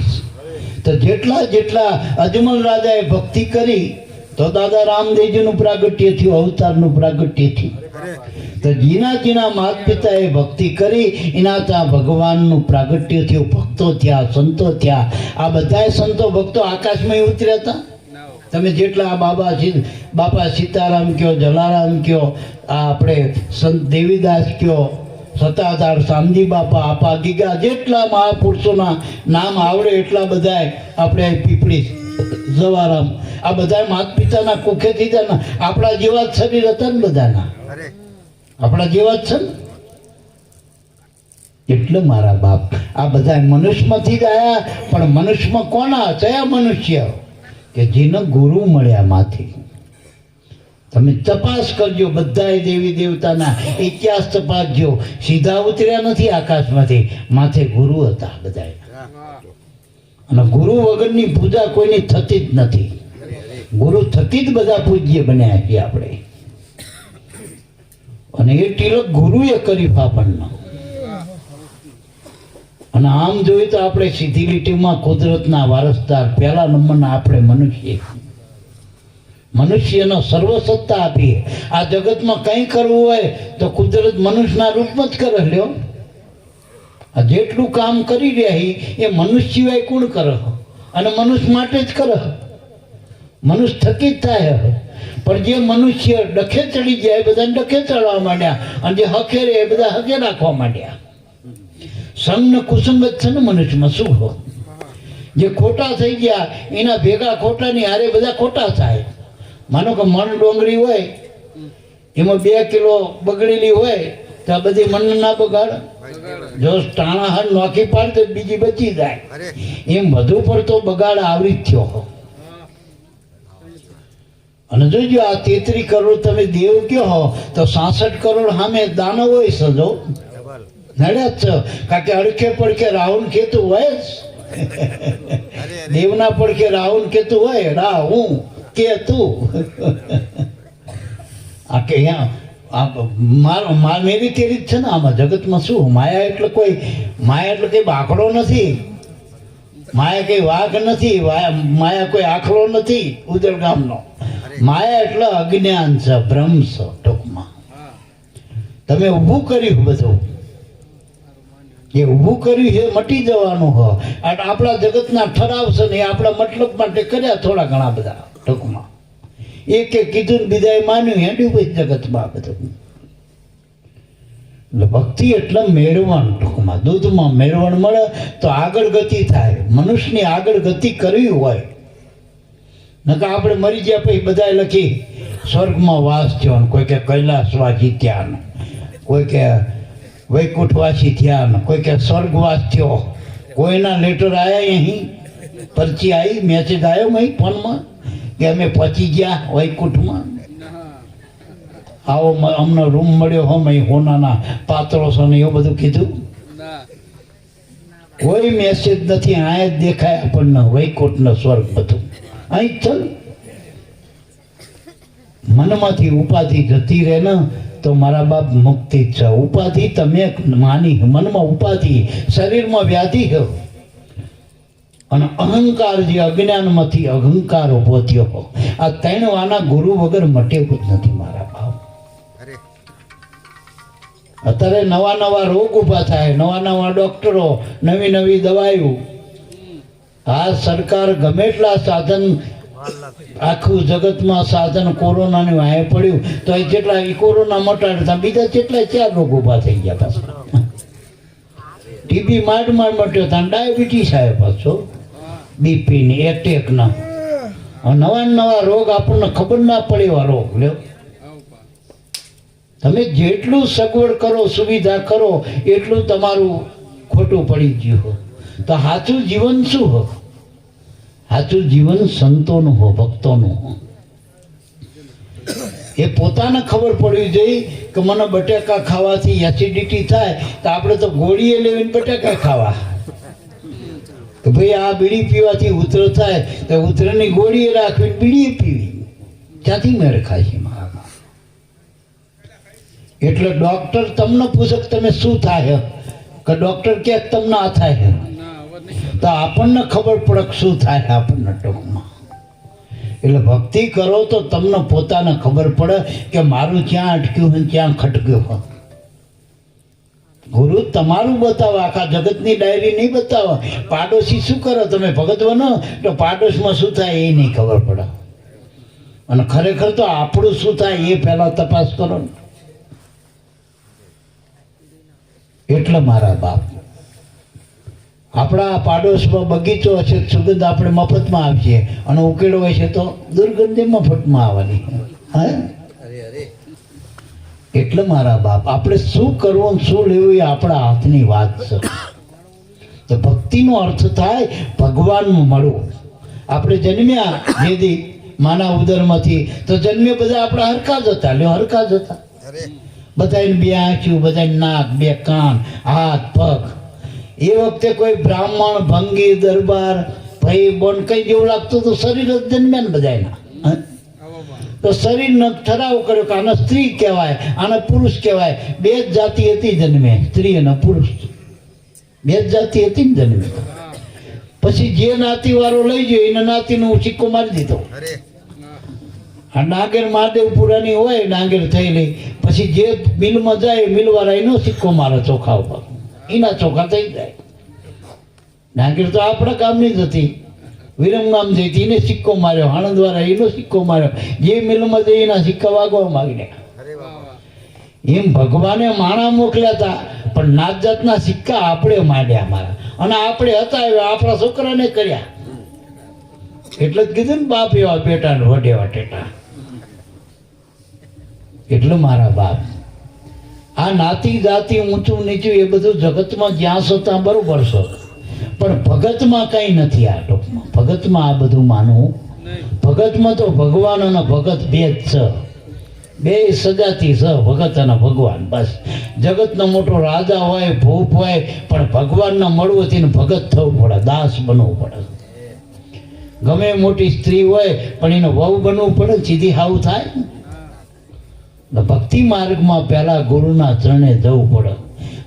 તો જેટલા અજમલ રાજાએ ભક્તિ કરી તો દાદા રામદેવજીનું પ્રાગટ્ય થયું, અવતારનું પ્રાગટ્ય થયું. તો જીના માતા પિતાએ ભક્તિ કરી એના ત્યાં ભગવાનનું પ્રાગટ્ય થયું. ભક્તો થયા, સંતો થયા. આ બધા સંતો ભક્તો આકાશમાં ઉતર્યા હતા. તમે જેટલા બાપા સીતારામ કયો, જલારામ કયો, આ આપણે સંત દેવીદાસ કયો, સતાધાર શામજી બાપા, આપા ગીગા, જેટલા મહાપુરુષોના નામ આવડે એટલા બધા આપણે પીપળી જવારામ આ બધા માતા પિતાના કુખેથી હતા ને, આપણા જેવા જ શરીર હતા ને બધાના, આપણા જેવા જ છે ને. એટલે મારા બાપ આ બધા મનુષ્યમાંથી જ આવ્યા, પણ મનુષ્યમાં કોના કયા મનુષ્ય કે જેને ગુરુ મળ્યા માંથી. તમે તપાસ કરજો, બધા દેવી દેવતાના ઇતિહાસ તપાસજો, સીધા ઉતર્યા નથી આકાશમાંથી, માથે ગુરુ હતા બધા. અને ગુરુ વગરની પૂજા કોઈની થતી જ નથી, ગુરુ થકી જ બધા પૂજ્ય બન્યા છીએ આપણે. અને એ તિલક ગુરુએ કરી આપણને. અને આમ જોઈએ તો આપણે સીધી લીટીમાં કુદરતના વારસદાર પહેલા નંબરના આપણે મનુષ્યનો સર્વસત્તા આપીએ. આ જગતમાં કંઈ કરવું હોય તો કુદરત મનુષ્યના રૂપમાં જ કરે લ્યો. આ જેટલું કામ કરી રહ્યા એ મનુષ્ય સિવાય કોણ કરે? અને મનુષ્ય માટે જ કરે, મનુષ્ય થકી જ થાય. પણ જે મનુષ્ય ડખે ચડી જાય એ બધા ડખે ચડવા માંડ્યા, અને જે હકે રે એ બધા હકે રાખવા માંડ્યા. સંગ ને કુસંગ જ છે ને મનુષ્યમાં. શું હો જે ખોટા થઈ ગયા એના ભેગા ખોટાની હારે બધા ખોટા થાય. માનો કે મણ ડોંગરી હોય, એમાં 2 કિલો બગડેલી હોય તો આ બધી મન ના બગાડ. જો ટાણા હાર નોખી પાડ તો બીજી બચી જાય. એમ વધુ પડતો બગાડ આવરી જ થયો. અને જોજો આ 33 કરોડ તમે દેવ કયો હો તો 66 કરોડ સામે દાનવ હોય સજો નડ્યા જ છે. કારણ કે અડખે પડખે રાહુલ કેતું હોય જ. દેવના પડખે રાહુલ કેતું હોય, રા હું કે તું. આ કે મેરી તેરી જ છે ને આમાં જગતમાં. શું માયા એટલે કોઈ કઈ બાકડો નથી, માયા કઈ વાઘ નથી, માયા કોઈ આખલો નથી ઉદરગામનો. માયા એટલે અજ્ઞાન છે, ભ્રમ છે ટૂંકમાં. તમે ઊભું કર્યું બધું, એ ઊભું કર્યું એ મટી જવાનું હોય. આપણા જગતના ઠરાવ છે ને એ આપણા મતલબ માટે કર્યા થોડા ઘણા બધા ટૂંકમાં. એક કીધું ને બીજાએ માન્યું, હેડ્યું પછી જગતમાં બધું. એટલે ભક્તિ એટલે મેળવણ ટૂંકમાં. દૂધમાં મેળવણ મળે તો આગળ ગતિ થાય. મનુષ્યની આગળ ગતિ કરવી હોય, નકર આપણે મરી ગયા પછી બધા લખી સ્વર્ગમાં વાસ થયો, કોઈ કે કૈલાસવાસી થયા, કોઈ કે વૈકુંઠવાસી થયા, કોઈ કે સ્વર્ગવાસ થયો. કોઈના લેટર આવ્યા અહીં, પરચી આવી, મેસેજ આવ્યો અહીં ફોનમાં કે અમે પહોંચી ગયા વૈકુંઠમાં, આવો અમને રૂમ મળ્યો હો, અહીં હોનાના પાત્રો છો ને એવું બધું કીધું? કોઈ મેસેજ નથી. આ જ દેખાય આપણને વૈકુંઠનો સ્વર્ગ બધું અહીં ચલ. મનમાંથી ઉપાધિ જતી રહે ને તો મારા બાપ મુક્તિ જ છે. ઉપાધિ તમે માની, મનમાં ઉપાધિ, શરીરમાં વ્યાધિ છે. અને અહંકાર જે અજ્ઞાનમાંથી અહંકાર ઉભો થયો, આ 3 વાના ગુરુ વગર મટેવું જ નથી મારા બાપ. અત્યારે નવા નવા રોગ ઉભા થાય, નવા નવા ડોક્ટરો, નવી નવી દવાઈઓ. આ સરકાર ગમે એટલા સાધન, આખું જગતમાં સાધન કોરોનાનું વાંહે પડ્યું તો એ જેટલા કોરોના મટાડતા બીજા જેટલા 4 રોગ ઉભા થઈ ગયા પાછા. ટીબી માંડ મટ્યો હતા, ડાયાબિટીસ આવ્યો પાછો, બીપી ને એટેક ના નવા નવા રોગ આપણને ખબર ના પડે એવા રોગ. લ્યો તમે જેટલું સગવડ કરો, સુવિધા કરો, એટલું તમારું ખોટું પડી ગયું. તો સાચું જીવન શું હો? સાચું જીવન સંતોનું હો, ભક્તોનું હો. એ પોતાને ખબર પડવી જોઈએ કે મને બટાકા ખાવાથી એસિડિટી થાય તો આપણે તો ગોળીએ લેવીને બટાકા ખાવા. કે ભાઈ આ બીડી પીવાથી ઉધર થાય તો ઉધરની ગોળીએ રાખવીને બીડીએ પીવી. ક્યાંથી મેળ ખાય છે મારા? એટલે ડોક્ટર તમને પૂછે કે તમે શું થાય, કે ડોક્ટર ક્યાંક તમને આ થાય, તો આપણને ખબર પડે શું થાય આપણને ટૂંકમાં. એટલે ભક્તિ કરો તો તમને પોતાને ખબર પડે કે મારું ક્યાં અટક્યું હોય, ક્યાં ખટક્યું હોય. ગુરુ તમારું બતાવો, આખા જગતની ડાયરી નહીં બતાવો. પાડોશી શું કરો તમે ભગત બનો તો પાડોશમાં શું થાય એ નહીં ખબર પડે. અને ખરેખર તો આપણું શું થાય એ પહેલા તપાસ કરો ને. એટલે મારા બાપ આપણા પાડોશમાં બગીચો હશે સુગંધ આપણે મફતમાં આપીએ અને ઉકેળો હોય છે તો દુર્ગંધી મફતમાં આવવાની. હા, એટલે મારા બાપ આપણે શું કરવું શું લેવું એ આપણા હાથની વાત છે. તો ભક્તિનો અર્થ થાય ભગવાનનું મળવું. આપણે જન્મ્યા જેથી માના ઉદરમાંથી તો જન્મે બધા આપણા હરખા જ હતા. લ્યો, હરખા જ હતા. બધાને બે આંખ્યું, બધાને નાક, બે કાન, હાથ, પગ. એ વખતે કોઈ બ્રાહ્મણ, ભંગી, દરબાર, ભાઈ બોન કઈ જેવું લાગતું તો શરીર જ જન્મ્યા ને બધાના. તો શરીરનો ઠરાવ કર્યો કે આને સ્ત્રી કહેવાય, આને પુરુષ કહેવાય. બે જ જાતિ હતી જન્મે, સ્ત્રી અને પુરુષ. બે જ જાતિ હતી ને જન્મે. પછી જે નાતીવાળો લઈ ગયો એને નાતીનો સિક્કો મારી દીધો. આ નાગેર મહાદેવપુરાની હોય નાગેર થયેલી, પછી જે મિલમાં જાય મિલવાળા એનો સિક્કો મારે ચોખા ઉપર, એના ચોખા થઈ જાય. નાગેર તો આપણા ગામની જ હતી, વિરમગામ જઈ હતી, એને સિક્કો માર્યો. આણંદવાળા એનો સિક્કો માર્યો. જે મિલમાં જઈ એના સિક્કા વાગવા માંગ્યા. એમ ભગવાને માણા મોકલ્યા હતા, પણ નાત જાતના સિક્કા આપણે માંડ્યા મારા, અને આપણે હતા એવા આપણા છોકરાને કર્યા. એટલે જ કીધું ને, બાપ એવા બેટા ને વડેવા ટેટા. એટલે મારા બાપ આ નાતી જાતિ ઊંચું નીચું એ બધું જગતમાં જ્યાં છતાં બરોબર છે, પણ ભગતમાં કઈ નથી. આ ટોપમાં ભગતમાં આ બધું માનવું. ભગતમાં તો ભગવાન અને ભગત બે જ છે, બે સજાતી છે, ભગત અને ભગવાન. બસ જગતનો મોટો રાજા હોય, ભૂપ હોય, પણ ભગવાનના મળવું તેને ભગત થવું પડે, દાસ બનવું પડે. ગમે મોટી સ્ત્રી હોય પણ એને વહુ બનવું પડે, સીધી હાવ થાય. ભક્તિ માર્ગમાં પહેલા ગુરુના ચરણે જવું પડે.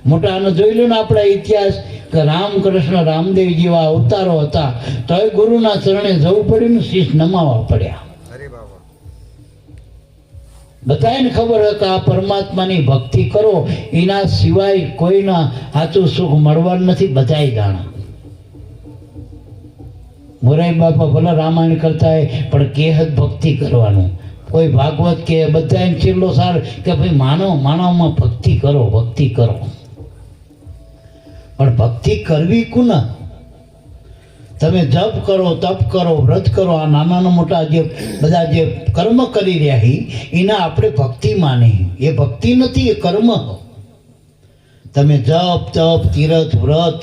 મોટાને જોઈ લો ને આપણા ઇતિહાસ કે રામકૃષ્ણ રામદેવ જેવા અવતારો હતા તો એ ગુરુના ચરણે જવું પડ્યું ને, શીશ નમાવા પડ્યા. બધાને ખબર હોય કે આ પરમાત્માની ભક્તિ કરો, એના સિવાય કોઈના સાચું સુખ મળવાનું નથી. બધાય જાણે. મોરારી બાપા ભલે રામાયણ કરતા હોય પણ કેહ ભક્તિ કરવાનું. કોઈ ભાગવત કે બધા છેલ્લો સાર કે ભાઈ માનવમાં ભક્તિ કરો, ભક્તિ કરો. પણ ભક્તિ કરવી કોને? તમે જપ કરો, તપ કરો, વ્રત કરો, આ નાના મોટા જે બધા જે કર્મ કરી રહ્યા એને આપણે ભક્તિ માની. એ ભક્તિ નથી, એ કર્મ. તમે જપ તપ તીરથ વ્રત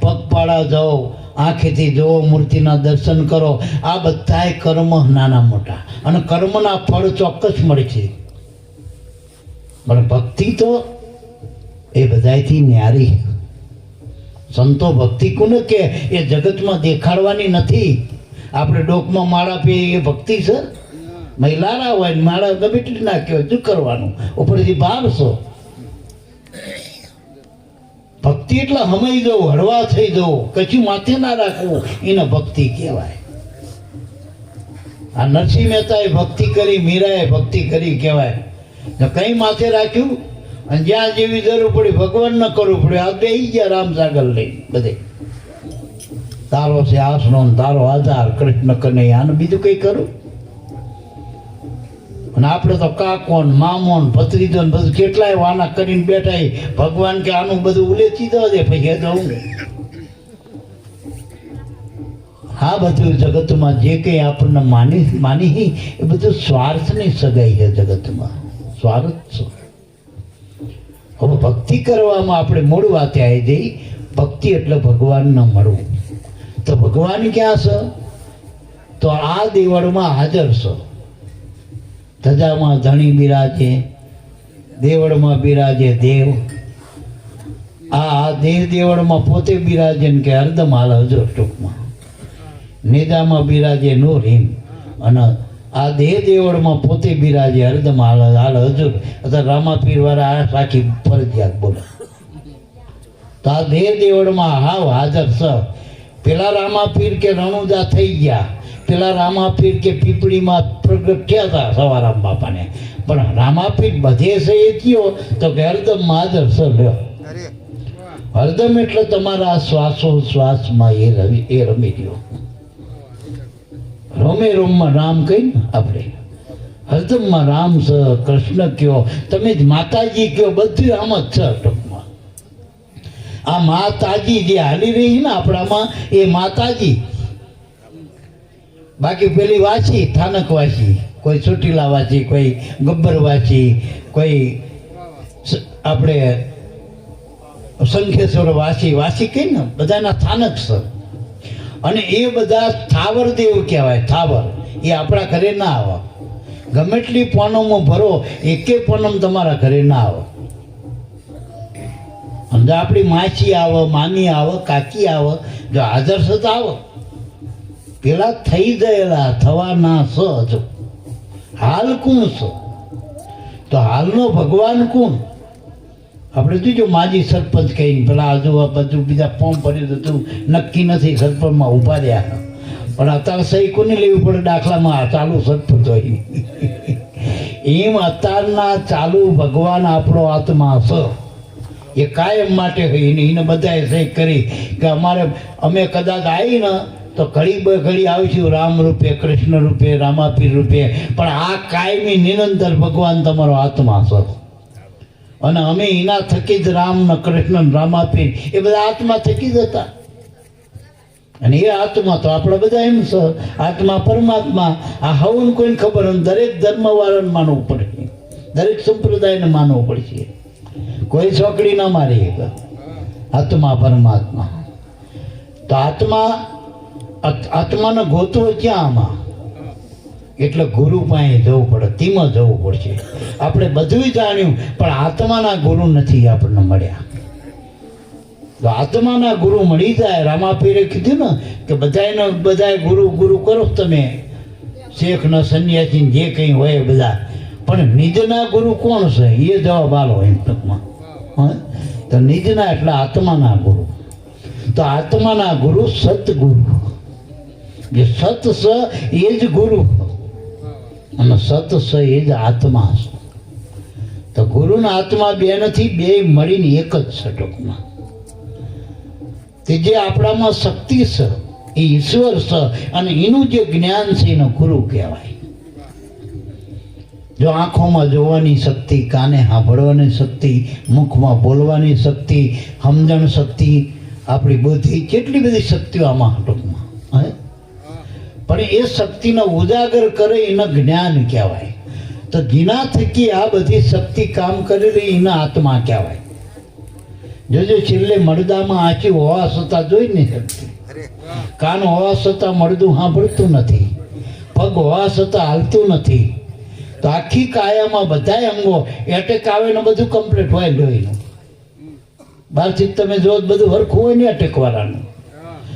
પગપાળા જાઓ, આંખેથી જુઓ, મૂર્તિના દર્શન કરો, આ બધાય કર્મ નાના મોટા, અને કર્મના ફળ ચોક્કસ મળે છે. પણ ભક્તિ તો એ બધાયથી ન્યારી. સંતો ભક્તિ કોને કે એ જગતમાં દેખાડવાની નથી. આપણે ડોકમાં માળા પીએ એ ભક્તિ છે? મહિલારા હોય ને માળા ગમેટી નાખ્યો શું કરવાનું, ઉપરથી ભાવશો. ભક્તિ એટલે હમાઈ જવું, હળવા થઈ જવું, કશું માથે ના રાખવું, એને ભક્તિ કહેવાય. આ નરસિંહ મહેતાએ ભક્તિ કરી, મીરાએ ભક્તિ કરી કહેવાય. કઈ માથે રાખ્યું? અને જ્યાં જેવી જરૂર પડી ભગવાન ન કરવું પડે, આ બે ગયા રામ સાગર લઈ બધે. તારો છે આસનો, તારો આધાર કૃષ્ણ કનૈયા, આને બીજું કઈ કરું? અને આપણે તો કાકોન મામોન ભત્રીજો ને બધું કેટલાય વાના કરીને બેઠા. ભગવાન કે આનું બધું ઉલેચી દો દે પછી જવું. આ બધું જગતમાં જે કંઈ આપણને માની એ બધું સ્વાર્થની સગાઈ છે. જગતમાં સ્વાર્થ છે. હવે ભક્તિ કરવામાં આપણે મૂળ વાતે આવી જઈ. ભક્તિ એટલે ભગવાનને મળવું. તો ભગવાન ક્યાં છે? તો આ દેવળમાં હાજર છે. ધજામાં ધણી બિરાજે, દેવળમાં બિરાજે દેવ. આ દેવ દેવળમાં પોતે બિરાજે ને કે હરદમ હાલ હજર. ટૂંકમાં નેદામાં બિરાજે નો રીમ, અને આ દેહ દેવળમાં પોતે બિરાજે હરદમ હાલ હજુર. અથવા રામાપીર વાળા આ સાખી ફરજિયાત બોલે. તો આ દેહ દેવળમાં હાવ હાજર છે. પેલા રામાપીર કે રણુદા થઈ ગયા, પેલા રામાપીર કે પીપળીમાં પ્રગટ થયા હતા સવારામ બાપાને, પણ રામાપીર બધે છે એ કયો તો કે હરદમ હાજર છે. લ્યો, હરદમ એટલે તમારા શ્વાસો શ્વાસમાં એ રમી ગયો. રોમે રોમમાં રામ કઈ આપણે હરદમમાં રામ છે, કૃષ્ણ કયો, તમે જ માતાજી કયો, બધું આમ જ છે. ટૂંકમાં આ માતાજી જે હાલી રહી છે ને આપણામાં એ માતાજી. બાકી પેલી વાંચી સ્થાનક વાંચી, કોઈ ચોટીલા વાંચી, કોઈ ગબ્બર વાંચી, કોઈ આપણે શંખેશ્વર વાંચી કઈ ને બધાના સ્થાનક છે. અને એ બધા સ્થાવર દેવ કહેવાય. સ્થાવર એ આપણા ઘરે ના આવે. ગમે એટલી પૂનમો ભરો, એકે પૂનમ તમારા ઘરે ના આવે. અને આપણી માસી આવે, મામી આવે, કાકી આવે, જો હાજર છે તો આવે. પેલા થઈ ગયેલા થવાના સ હજુ હાલ કોણ છે? તો હાલનો ભગવાન કોણ? આપણે જોજો માજી સરપંચ કહીને પેલા આજુ બધું બીજા ફોર્મ ભર્યું હતું, નક્કી નથી, સરપંચમાં ઊભા રહ્યા. પણ અત્યારે સહી કોને લેવી પડે દાખલામાં? ચાલુ સરપંચ હોય. એમ અત્યારના ચાલુ ભગવાન આપણો આત્મા છે, એ કાયમ માટે હોય ને. એને બધાએ સહી કરી કે અમે કદાચ આવી ને તો ઘડી બે ઘડી આવીશું રામ રૂપે, કૃષ્ણ રૂપે, રામાપીર રૂપે, પણ આ કાયમી નિરંતર ભગવાન તમારો આત્મા છે. અને અમે એના થકી જ રામ ને કૃષ્ણ ને રામાપીર એ બધા આત્મા થકી જ હતા. અને એ આત્મા તો આપણે બધા એમ છે, આત્મા પરમાત્મા. આ હવન કોઈને ખબર હોય? દરેક ધર્મવાળાને માનવું પડશે, દરેક સંપ્રદાયને માનવું પડશે. કોઈ ચોકડી ના મારી આત્મા પરમાત્મા. તો આત્માને ગોતવો ક્યાં? આમાં એટલે ગુરુ પાસે જવું પડે, તેમાં જવું પડશે. આપણે બધું જાણ્યું પણ આત્માના ગુરુ નથી આપણને મળ્યા. તો આત્માના ગુરુ મળી જાય. રામાપીરે કીધું ને કે બધાએ ગુરુ ગુરુ કરો તમે, શેખ ને સંન્યાસી જે કંઈ હોય બધા, પણ નિજના ગુરુ કોણ છે? એ જવાબ આલો એમ ટૂંકમાં. તો નિજના એટલે આત્માના ગુરુ. તો આત્માના ગુરુ સતગુરુ. જે સત છે એ જ ગુરુ, અને સત છે એ જ આત્મા છે. તો ગુરુ ને આત્મા બે નથી, બે મળીને એક જ છે ટૂંકમાં. તે જે આપણામાં શક્તિ છે એ ઈશ્વર છે, અને એનું જે જ્ઞાન છે એનો ગુરુ કહેવાય. જો આંખોમાં જોવાની શક્તિ, કાને સાંભળવાની શક્તિ, મુખમાં બોલવાની શક્તિ, સમજણ શક્તિ, આપણી બુદ્ધિ, કેટલી બધી શક્તિઓ આમાં ટૂંકમાં. પણ એ શક્તિનો ઉજાગર કરે એને જ્ઞાન કહેવાય. તો જેના થકી આ બધી શક્તિ કામ કરી રહી એના આત્મા કહેવાય. જોજો છેલ્લે મળદામાં આંચી હોવા છતાં જોઈ નહીં શકતી, કાન હોવા છતાં મળદું સાંભળતું નથી, પગ હોવા છતાં હાલતું નથી. તો આખી કાયામાં બધા અંગો એટેક આવે ને બધું કમ્પ્લીટ હોય લોહીનું. બહારથી તમે જો બધું હરખું હોય ને એટેક વાળાનું.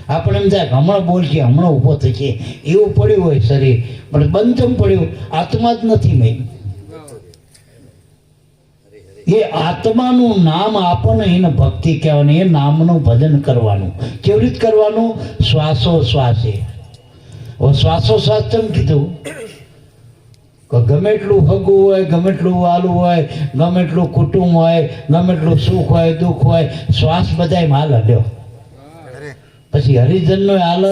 આપણે એમ થાય કે હમણાં બોલશે, હમણાં ઊભો થશે, એવું પડ્યું હોય શરીર, પણ બંધમ પડ્યું, આત્મા જ નથી. મેં એ આત્માનું નામ આપણને એને ભક્તિ કહેવાની. એ નામનું ભજન કરવાનું. કેવી રીતે કરવાનું? શ્વાસોશ્વાસે. શ્વાસોશ્વાસ કેમ કીધું? ગમે એટલું હગું હોય, ગમે એટલું વાલું હોય, ગમે એટલું કુટુંબ હોય, ગમે એટલું સુખ હોય, દુઃખ હોય, શ્વાસ બધાય હાલ હલ્યો. પછી હરિજનનો હાલ,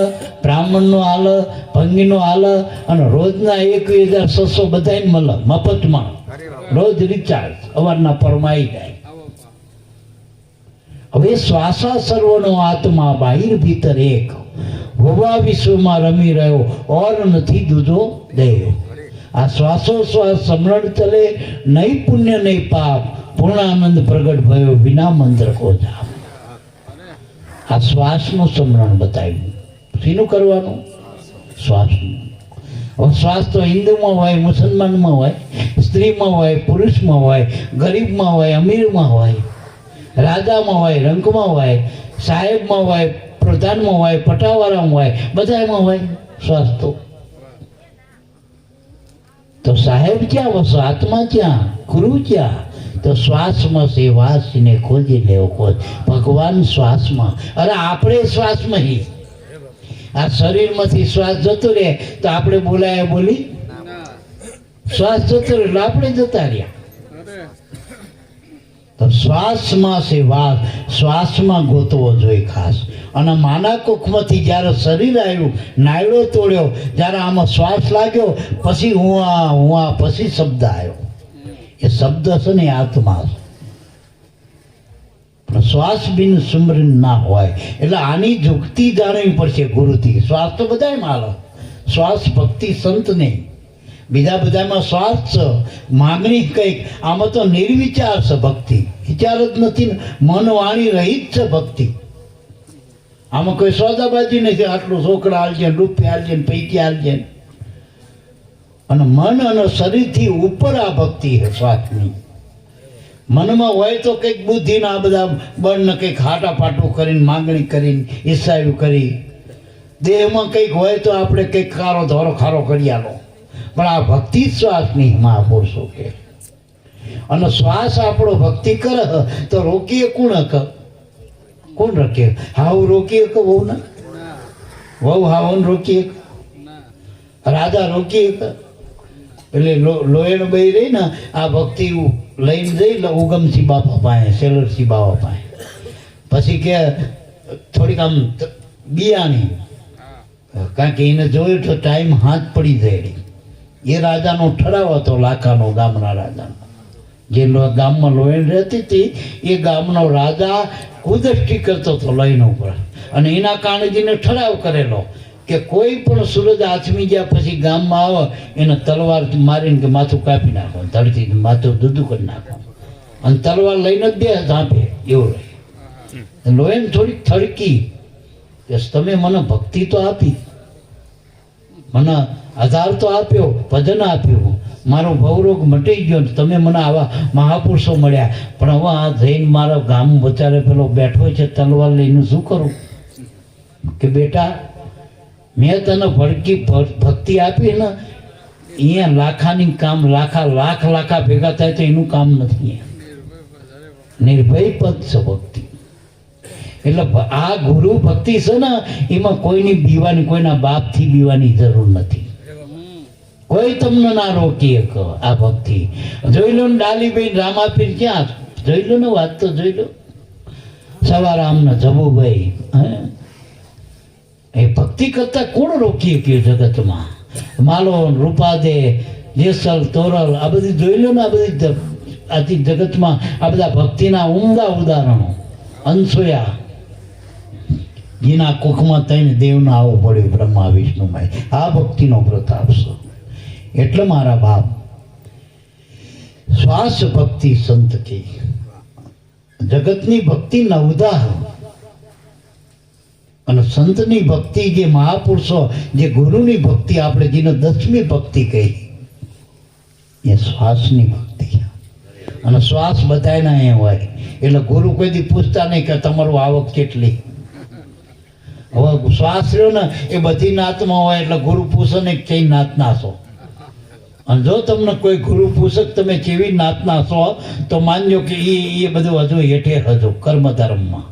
બ્રાહ્મણનો હાલ, ભંગીનો હાલ, અને રોજના 21,600 બધાને મળે મફતમાં. રોજ રિચાર્જ અવારના પરમાઈ જાય. હવે શ્વાસા સર્વનો આત્મા બાહિર ભીતર એક, હોવા વિશ્વમાં રમી રહ્યો, ઓર નથી દૂધો દેવ. આ શ્વાસોશ્વાસ સમરણ ચલે, નહીં પુણ્ય નહીં પાપ, પૂર્ણાનંદ પ્રગટ ભયો, વિના મંત્ર કો જાપ. આ શ્વાસનું સમરણ બતાવ્યું. શીનું કરવાનું? શ્વાસનું. હવે શ્વાસ તો હિન્દુમાં હોય, મુસલમાનમાં હોય, સ્ત્રીમાં હોય, પુરુષમાં હોય, ગરીબમાં હોય, અમીરમાં હોય, રાજામાં હોય, રંકમાં હોય, સાહેબમાં હોય, પ્રધાનમાં હોય, પટાવાળામાં હોય, બધામાં હોય શ્વાસ. તો સાહેબ ક્યાં વસો? આત્મા ક્યાં? ગુરુ ક્યાં? તો શ્વાસમાં છે વાસને ખોજી લેવો. ખોજ ભગવાન શ્વાસમાં. અરે આપણે શ્વાસમાં હી. આ શરીરમાંથી શ્વાસ જતો રહે તો આપણે બોલાય બોલી? શ્વાસ જતો રહે એટલે આપણે જતા રહ્યા. તો શ્વાસમાં છે વાસ, શ્વાસમાં ગોતવો જોઈએ ખાસ. અને માના કુખમાંથી જ્યારે શરીર આવ્યું, નાયડો તોડ્યો, જ્યારે આમાં શ્વાસ લાગ્યો, પછી હું પછી શબ્દ આવ્યો. એ શબ્દ છે ને આત્મા છે. પણ શ્વાસ બિન સુમરન ના હોય. એટલે આની યુક્તિ જાણવી પડશે ગુરુથી. શ્વાસ તો બધામાં હાલો, શ્વાસ ભક્તિ સંત નહીં. બીજા બધામાં શ્વાસ છે, માગણી કંઈક. આમાં તો નિર્વિચાર છે ભક્તિ, વિચાર જ નથી ને, મન વાણી રહિત છે ભક્તિ. આમાં કોઈ સોદાબાજી નથી, આટલું છોકરા હાલજે, રૂપિયા હાલજે, પૈકી હાલજે. અને મન અને શરીરથી ઉપર આ ભક્તિ છે શ્વાસની. મનમાં હોય તો કંઈક બુદ્ધિના આ બધા બળને કંઈક હાટાપાટું કરીને, માગણી કરીને, ઈચ્છાયું કરી. દેહમાં કંઈક હોય તો આપણે કંઈક કારો ધોરો ખારો કરી આલો. પણ આ ભક્તિ જ શ્વાસની મહાપુરુષો કે. અને શ્વાસ આપણો ભક્તિ કરે તો રોકીએ કોણ રખે? હાવ રોકીએ કે વહુ ના? વહુ હાવન રોકીએ? રાજા રોકીએ કે? એટલે લોયણ બઈ રહી ને આ ભક્તિ લઈને જઈ ઉગમસિંહ બાપા પાસે, સેલરસિંહ બાપા પાસે. પછી કે થોડીક આમ બિયાની, કારણ કે એને જોયું તો ટાઈમ હાથ પડી જાય. એ રાજાનો ઠરાવ હતો, લાખાનો, ગામના રાજાનો. જે ગામમાં લોયણ રહેતી હતી એ ગામનો રાજા કુદષ્ટિ કરતો હતો લોયણ ઉપર. અને એના કારણેજીને ઠરાવ કરેલો કે કોઈ પણ સૂરજ આથમી ગયા પછી ગામમાં આવે એને તલવાર મારીને કે માથું કાપી નાખો, ધરતી માથું દૂધું કરી નાખો. અને તલવાર લઈને જ બે ઝાંપે એવું રહે. લોયણ થોડીક થડકી કે તમે મને ભક્તિ તો આપી, મને આધાર તો આપ્યો, ભજન આપ્યું, મારો ભવરોગ મટી ગયો, તમે મને આવા મહાપુરુષો મળ્યા, પણ હવે આ જઈને મારા ગામ બચારે પેલો બેઠો છે તલવાર લઈને શું કરું? કે બેટા, મેં તને ભક્તિ આપી ને, અહીંયા લાખાની કામ, લાખા ભેગા થાય તો એનું કામ નથી. નિર્ભય પદ છે ભક્તિ. એટલે આ ગુરુ ભક્તિ છે ને, એમાં કોઈની બીવાની, કોઈના બાપથી બીવાની જરૂર નથી. કોઈ તમને ના રોકી શકે આ ભક્તિ. જોઈ લો ને ડાલીબેન રામાપીર ક્યાં, જોઈ લો ને વાત તો જોઈ લો. સવારામ ને જબુભાઈ, એ ભક્તિ કરતા કોણ રોકી શક્યું જગતમાં? માલો, રૂપાદે, જેસલ, તોરલ, આ બધી જોઈ લો ને. આ બધી આથી જગતમાં આ બધા ભક્તિના ઉમદા ઉદાહરણો. અનસુયા, જેના કુખમાં થઈને દેવના આવવું પડ્યું, બ્રહ્મા વિષ્ણુમાં. આ ભક્તિનો પ્રતાપ છે. એટલે મારા બાપ શ્વાસ ભક્તિ સંત કી. જગતની ભક્તિના ઉદાહરણ અને સંતની ભક્તિ, જે મહાપુરુષો, જે ગુરુની ભક્તિ, આપણે જેને 10મી ભક્તિ કહી, એ શ્વાસની ભક્તિ. અને શ્વાસ બધાયના એ હોય. એટલે ગુરુ કોઈ દી પૂછતા નહીં કે તમારું આવક કેટલી. હવે શ્વાસ રહ્યો ને એ બધી નાતમાં હોય, એટલે ગુરુ પૂછે ને કઈ નાતના છો. અને જો તમને કોઈ ગુરુ પૂછે તમે કેવી નાતના છો, તો માનજો કે એ બધું હજુ હેઠે, હજુ કર્મ ધર્મમાં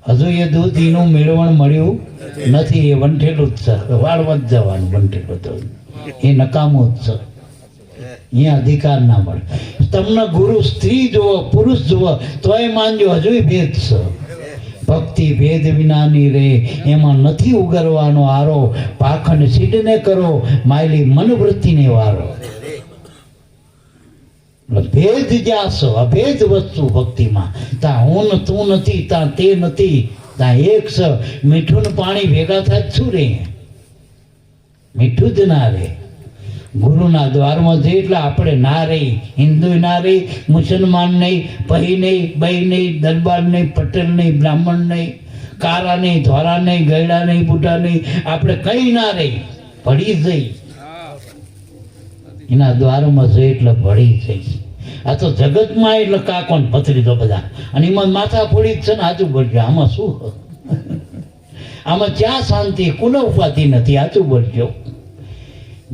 હજુ એ દૂધ એનું મેળવણ મળ્યું નથી. એ વંઠેલું જ છે, વાળવા જ જવાનું. વંઠેલું તો એ નકામું જ છે. અહીંયા અધિકાર ના મળે. તમને ગુરુ સ્ત્રી જુઓ, પુરુષ જુઓ, તોય માનજો હજુ ભેદ છે. ભક્તિ ભેદ વિનાની રે, એમાં નથી ઉગરવાનો આરો. પાખંડ સિદ્ધને કરો, માયલી મનવૃત્તિને વારો. ભેદ જ્યાં છે, અભેદ વસ્તુ ભક્તિમાં. ત્યાં હું ને તું નથી, ત્યાં તે નથી, ત્યાં એક છે. મીઠું ને પાણી ભેગા થાય શું રે? મીઠું જ ના રે. ગુરુના દ્વારમાં જઈએ એટલે આપણે ના રહી. હિન્દુ ના રહી, મુસલમાન નહીં, પહી નહીં, બઈ નહીં, દરબાર નહીં, પટેલ નહીં, બ્રાહ્મણ નહીં, કારા નહીં, ધોરા નહીં, ગયડા નહીં, બુઢા નહીં, આપણે કઈ ના રહી. ભળી જઈ એના દ્વારમાં જઈ એટલે ભળી જઈ. આ તો જગતમાં એટલે કાકોન પથરી તો બધા, અને એમાં માથા ફોડી જ છે ને. હાચું બોલજો, આમાં શું? આમાં ક્યાં શાંતિ? કોને ઉપાધિ નથી? હાચું બોલજો.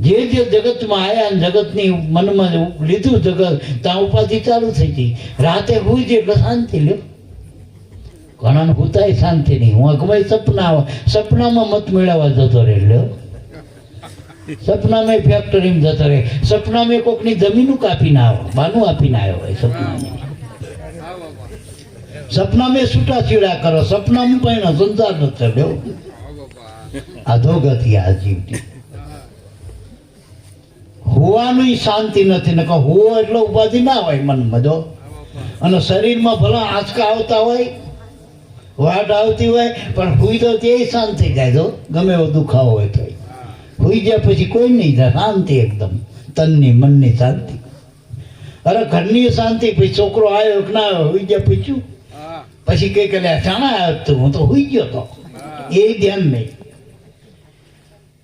જે જગતમાં આવ્યા ને જગતની મનમાં લીધું જગત, ત્યાં ઉપાધિ ચાલુ થઈ ગઈ. રાતે હુઈ જાય એટલે શાંતિ લ્યો. ઘણાને હુતાય શાંતિ નહીં. હું અગવાઈ સપનામાં મત મેળવવા જતો રહે. લ્યો, સપનામાં ફેક્ટરીમાં જતો રહે. સપનામાં કોકની જમીન કાપીને આવો, બાનું આપીને આવ્યો હોય. સપનામાં છૂટા ચીડા કરો. સપનામાં પણ સંસાર નથી. લ્યો, અધોગતિ આ જીવની. હોવાનું શાંતિ નથી ને. હોવો એટલે ઉપાધિ ના હોય મનમાં. જો અને શરીરમાં ભલા આંચકા આવતા હોય, વાટ આવતી હોય, પણ હુઈ તો તે શાંત થઈ જાય. જો ગમે એવો દુખાવો હોય તો હુઈ જાય પછી કોઈ નહીં થાય, શાંતિ એકદમ, તનની મનની શાંતિ. અરે ઘરની શાંતિ. પછી છોકરો આવ્યો કે ના આવ્યો, હુઈ જાય પૂછ્યું, પછી કઈ કે ચાણા આવ્યો તું, હું તો હુઈ ગયો તો, એ ધ્યાન નહીં.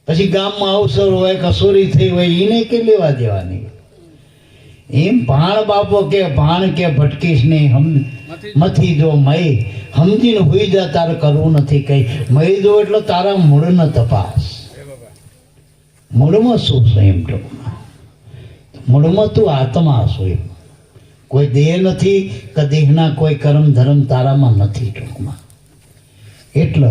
પછી ગામમાં અવસર હોય, કસોરી થઈ હોય, એને કે લેવા દેવાની. એમ ભાણ બાપો કે ભાણ કે ભટકીશ નહીં, મથી જો મય સમજીને હુઈ જા, તારે કરવું નથી કઈ. મય જો એટલે તારા મૂળનો તપાસ, મૂળમાં શું છે એમ ટૂંકમાં. મૂળમાં તું આત્મા છું એમ. કોઈ દેહ નથી કે દેહના કોઈ કર્મ ધર્મ તારામાં નથી ટૂંકમાં. એટલે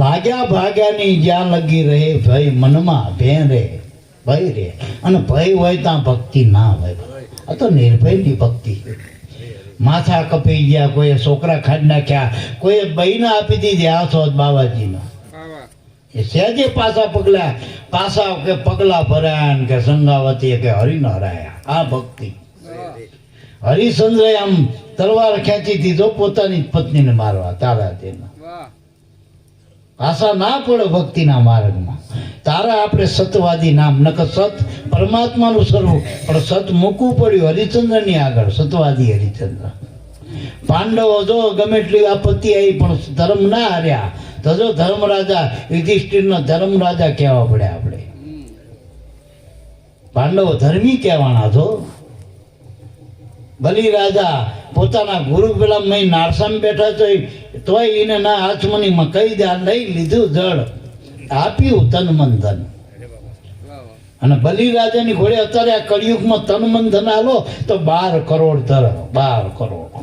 લાગ્યા ભાગ્યાની જ્યાં લગી રહે ભય મનમાં, ભે રે ભય રે. અને ભય હોય ત્યાં ભક્તિ ના હોય. આ તો નિર્ભયની ભક્તિ. માથા કપાઈ ગયા, કોઈએ છોકરા ખાઈ નાખ્યા, કોઈએ બહીને આપી દીધી હાથો બાવાજીનો, એ સહેજે પાછા કે પગલા ભર્યા કે સંગાવતી કે હરિને હરાયા. આ ભક્તિ. હરિશ્ચંદ્ર આમ તલવાર ખેંચી દીધો પોતાની પત્નીને મારવા, તારા તેના આશા ના પડે ભક્તિના માર્ગમાં. તારા આપણે સતવાદી નામ, નકર સત પરમાત્માનું સ્વરૂપ, પણ સત મૂકવું પડ્યું હરિશ્ચંદ્રની આગળ. સતવાદી હરિશ્ચંદ્ર. પાંડવો જો ગમે એટલી આપત્તિ આવી પણ ધર્મ ના હાર્યા. તો જો ધર્મરાજા યુધિષ્ઠિરનો ધર્મરાજા કહેવા પડે આપણે. પાંડવો ધર્મી કહેવાના છો. બલિ રાજા પોતાના ગુરુ પેલા મય નારસામાં બેઠા તોય એને ના હાથમણીમાં કહી દે, લઈ લીધું જળ, આપ્યું તન મન ધન. અને બલિ રાજાની ઘોડે અત્યારે આ કળિયુગમાં તન મન ધન આલો તો 12 કરોડ ધર, 12 કરોડ.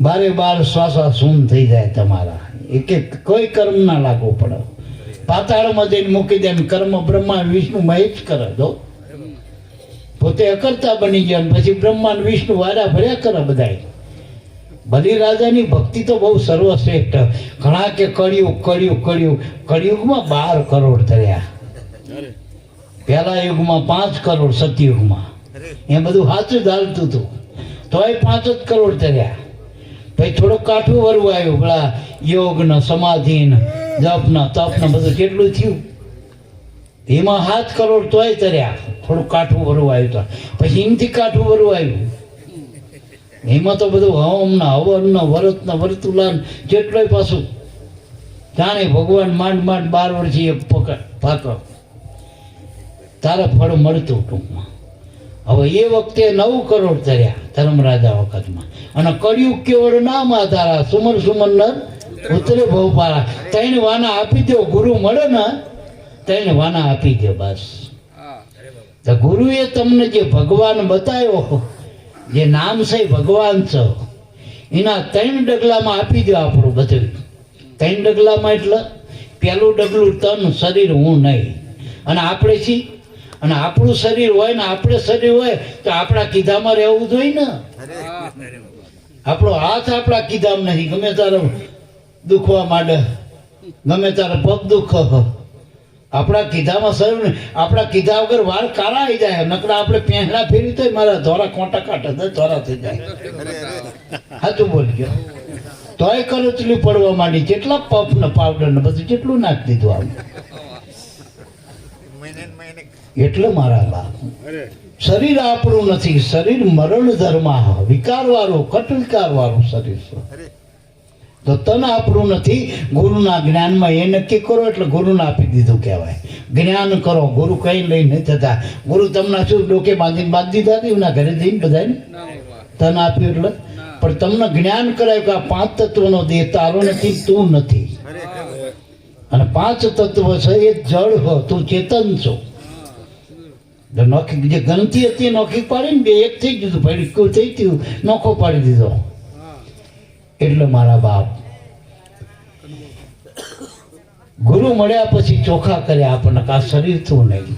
12 શ્વાસા શૂન થઈ જાય તમારા. એક કોઈ કર્મ ના લાગવું પડે. પાતાળમાં જઈને મૂકી દે, કર્મ બ્રહ્મા વિષ્ણુ મહેશ કરે. જો પોતે અકર્તા બની ગયા, પછી બ્રહ્માંડ વિષ્ણુ વારા ભર્યા કરે બધા. બલિ રાજાની ભક્તિ તો બહુ સર્વશ્રેષ્ઠ. ઘણા કે કળિયુગમાં 12 કરોડ ધર્યા. પહેલા યુગમાં 5 કરોડ, સતયુગમાં એ બધું સાચું જ હાલતું હતું, તોય 5 જ કરોડ ધર્યા. પછી થોડુંક કાઠું વરવું આવ્યું, પેલા યોગ ને સમાધિ ને જપ ને તપ ને બધું કેટલું થયું, એમાં 7 કરોડ તોય તર્યા. થોડું કાઠું વરવું આવ્યું તો પછી એમથી કાઠું વરવું આવ્યું. એમાં તો બધું હવમ ને હવન ને વરત ને વર્તુલાન જેટલોય પાછું જાણે ભગવાન માંડ 12 વર્ષથી પાકો તારે ફળ મળતું ટૂંકમાં. હવે એ વખતે 9 કરોડ તર્યા ધર્મરાજા વખતમાં. અને કળિયુગ કેવળ નામ આધારા, સુમર નર ઉતરે ભવપારા. 3 વાના આપી દો, ગુરુ મળે ને 3 વાના આપી દો બસ. તો ગુરુએ તમને જે ભગવાન બતાવ્યો, જે નામ છે ભગવાન છે, એના 3 ડગલામાં આપી દો આપણું બધું. 3 ડગલામાં એટલે પહેલું ડગલું તન, શરીર, હું નહીં. અને આપણે છીએ, અને આપણું શરીર હોય ને આપણે શરીર હોય તો આપણા કીધામાં રહેવું જોઈએ ને. આપણો હાથ આપણા કીધામાં નથી. ગમે તારે દુખવા માંડે, ગમે તારે પગ દુખ, આપણા કીધામાં શરીર, આપણા કીધા વગર વાળ કાળા આવી જાય. નકરા આપણે પહેલા ફેરી તો મારા ધોરા કોટા કાઢે, ધોરા થઈ જાય. સાચું બોલી ગયો. તોય કરચલી પડવા માંડી. કેટલા પફ ને પાવડર ને બધું કેટલું નાખી દીધું આમ. એટલે મારા બાપ, શરીર આપણું નથી. શરીર મરણ ધર્મા, વિકાર વાળું, કટ વિકાર વાળું શરીર છે. તો તન આપણું નથી. ગુરુના જ્ઞાનમાં એ નક્કી કરો એટલે ગુરુને આપી દીધું કહેવાય. જ્ઞાન કરો, ગુરુ કઈ લઈ નથી થતા. ગુરુ તમને શું ડોકે બાંધી દીધા એમના ઘરે જઈને બધાને તન આપ્યું એટલે. પણ તમને જ્ઞાન કરાયું કે આ 5 તત્વનો દેહ તારો નથી, તું નથી. અને 5 તત્વ છે એ જળ હો, તું ચેતન છો. નોખી જે ગણતી હતી નોખી પાડી ને 2 1 થઈ ગયું, ભડકું થઈ ગયું, નોખો પાડી દીધો. એટલે મારા બાપ, ગુરુ મળ્યા પછી ચોખા કર્યા આપણને કે આ શરીર તું નહીં.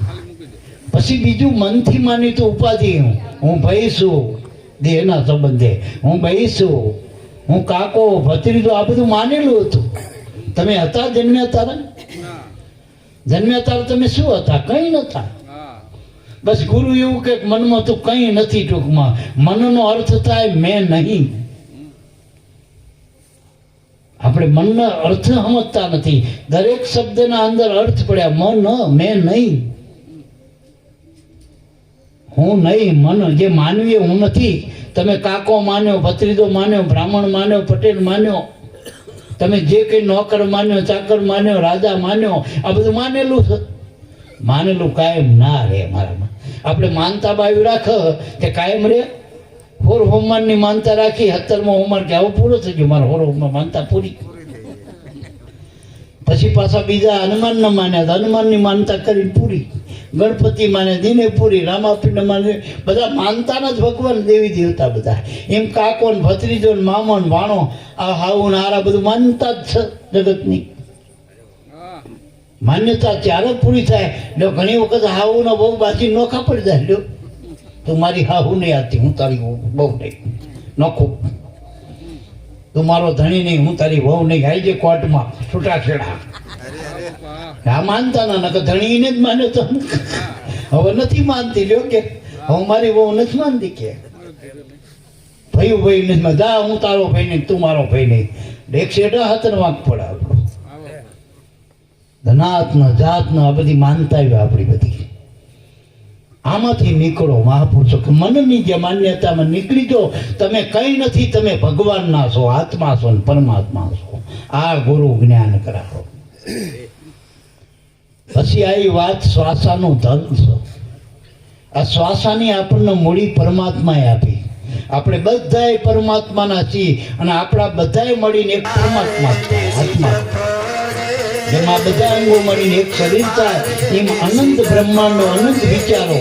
પછી બીજું મનથી માની તો ઉપાધિ, હું ભાઈ છું દેહના સંબંધે, હું ભાઈ છું, હું કાકો ભત્રીજો, આ બધું માનેલું હતું. તમે હતા જન્મ્યા તારા? જન્મ્યા તારા તમે શું હતા? કંઈ નતા. બસ ગુરુ એવું કે મનમાં તું કંઈ નથી. ટૂંકમાં મનનો અર્થ થાય મેં નહીં. આપણે મનનો અર્થ સમજતા નથી. દરેક શબ્દના અંદર અર્થ પડ્યા. મન મેં નહીં, હું નહીં. મન જે માનવીય હું નથી. તમે કાકો માન્યો, ભત્રીજો માન્યો, બ્રાહ્મણ માન્યો, પટેલ માન્યો, તમે જે કંઈ નોકર માન્યો, ચાકર માન્યો, રાજા માન્યો, આ બધું માનેલું છે. માનેલું કાયમ ના રહે મારામાં. આપણે માનતા બાવી રાખ તે કાયમ રહે. હોર હોમમાનની માનતા રાખી, 17મો હોમમાન કે આવું પૂરો થઈ ગયો, મારો હોર હોમમાન માનતા પૂરી. પછી પાછા બીજા હનુમાનને માન્યા હતા, હનુમાનની માનતા કરી પૂરી. ગણપતિ માને, દિને પૂરી. રામાપીઠ માને, બધા માનતાના જ ભગવાન, દેવી દેવતા બધા. એમ કાકો ને ભત્રીજો ને મામો ને ભાણો, આ હાવું ને હારા બધું માનતા જ છે જગતની. માન્યતા ત્યારે પૂરી થાય. જો ઘણી વખત હાવું ને બહુ બાજી નોખા પડી જાય. લ્યો તું મારી હાહુ નહીં આતી, હું તારી બહુ નહીં નોખું. તું મારો ધણી નહીં, હું તારી બહુ નહીં. આવી જે કોર્ટમાં છૂટાછેડા. આ માનતા ના નકર ધણીને જ માન્યો તો હવે નથી માનતી. લ્યો કે હું મારી બહુ નથી માનતી. કે ભાઈ ભાઈ નથી જા, હું તારો ભાઈ નહીં, તું મારો ભાઈ નહીં. એક શેડા હાથને વાંક પડે. આપણો ધનાત્ન જાતન આ બધી માનતા આપણી બધી. આમાંથી નીકળો મહાપુરુષો. મનની જે માન્યતામાં નીકળી જો. તમે કંઈ નથી, તમે ભગવાનના છો, આત્મા છો, પરમાત્મા છો. આ ગુરુ જ્ઞાન કરાવો. પછી આવી વાત શ્વાસાનું ધન છે. આ શ્વાસાની આપણને મૂડી પરમાત્માએ આપી. આપણે બધાય પરમાત્માના છીએ અને આપણા બધાય મળીને એક પરમાત્મા આત્મા. જેમાં બધા અંગો મળીને એક શરીર થાય, એમ અનંત બ્રહ્માંડો, અનંત વિચારો,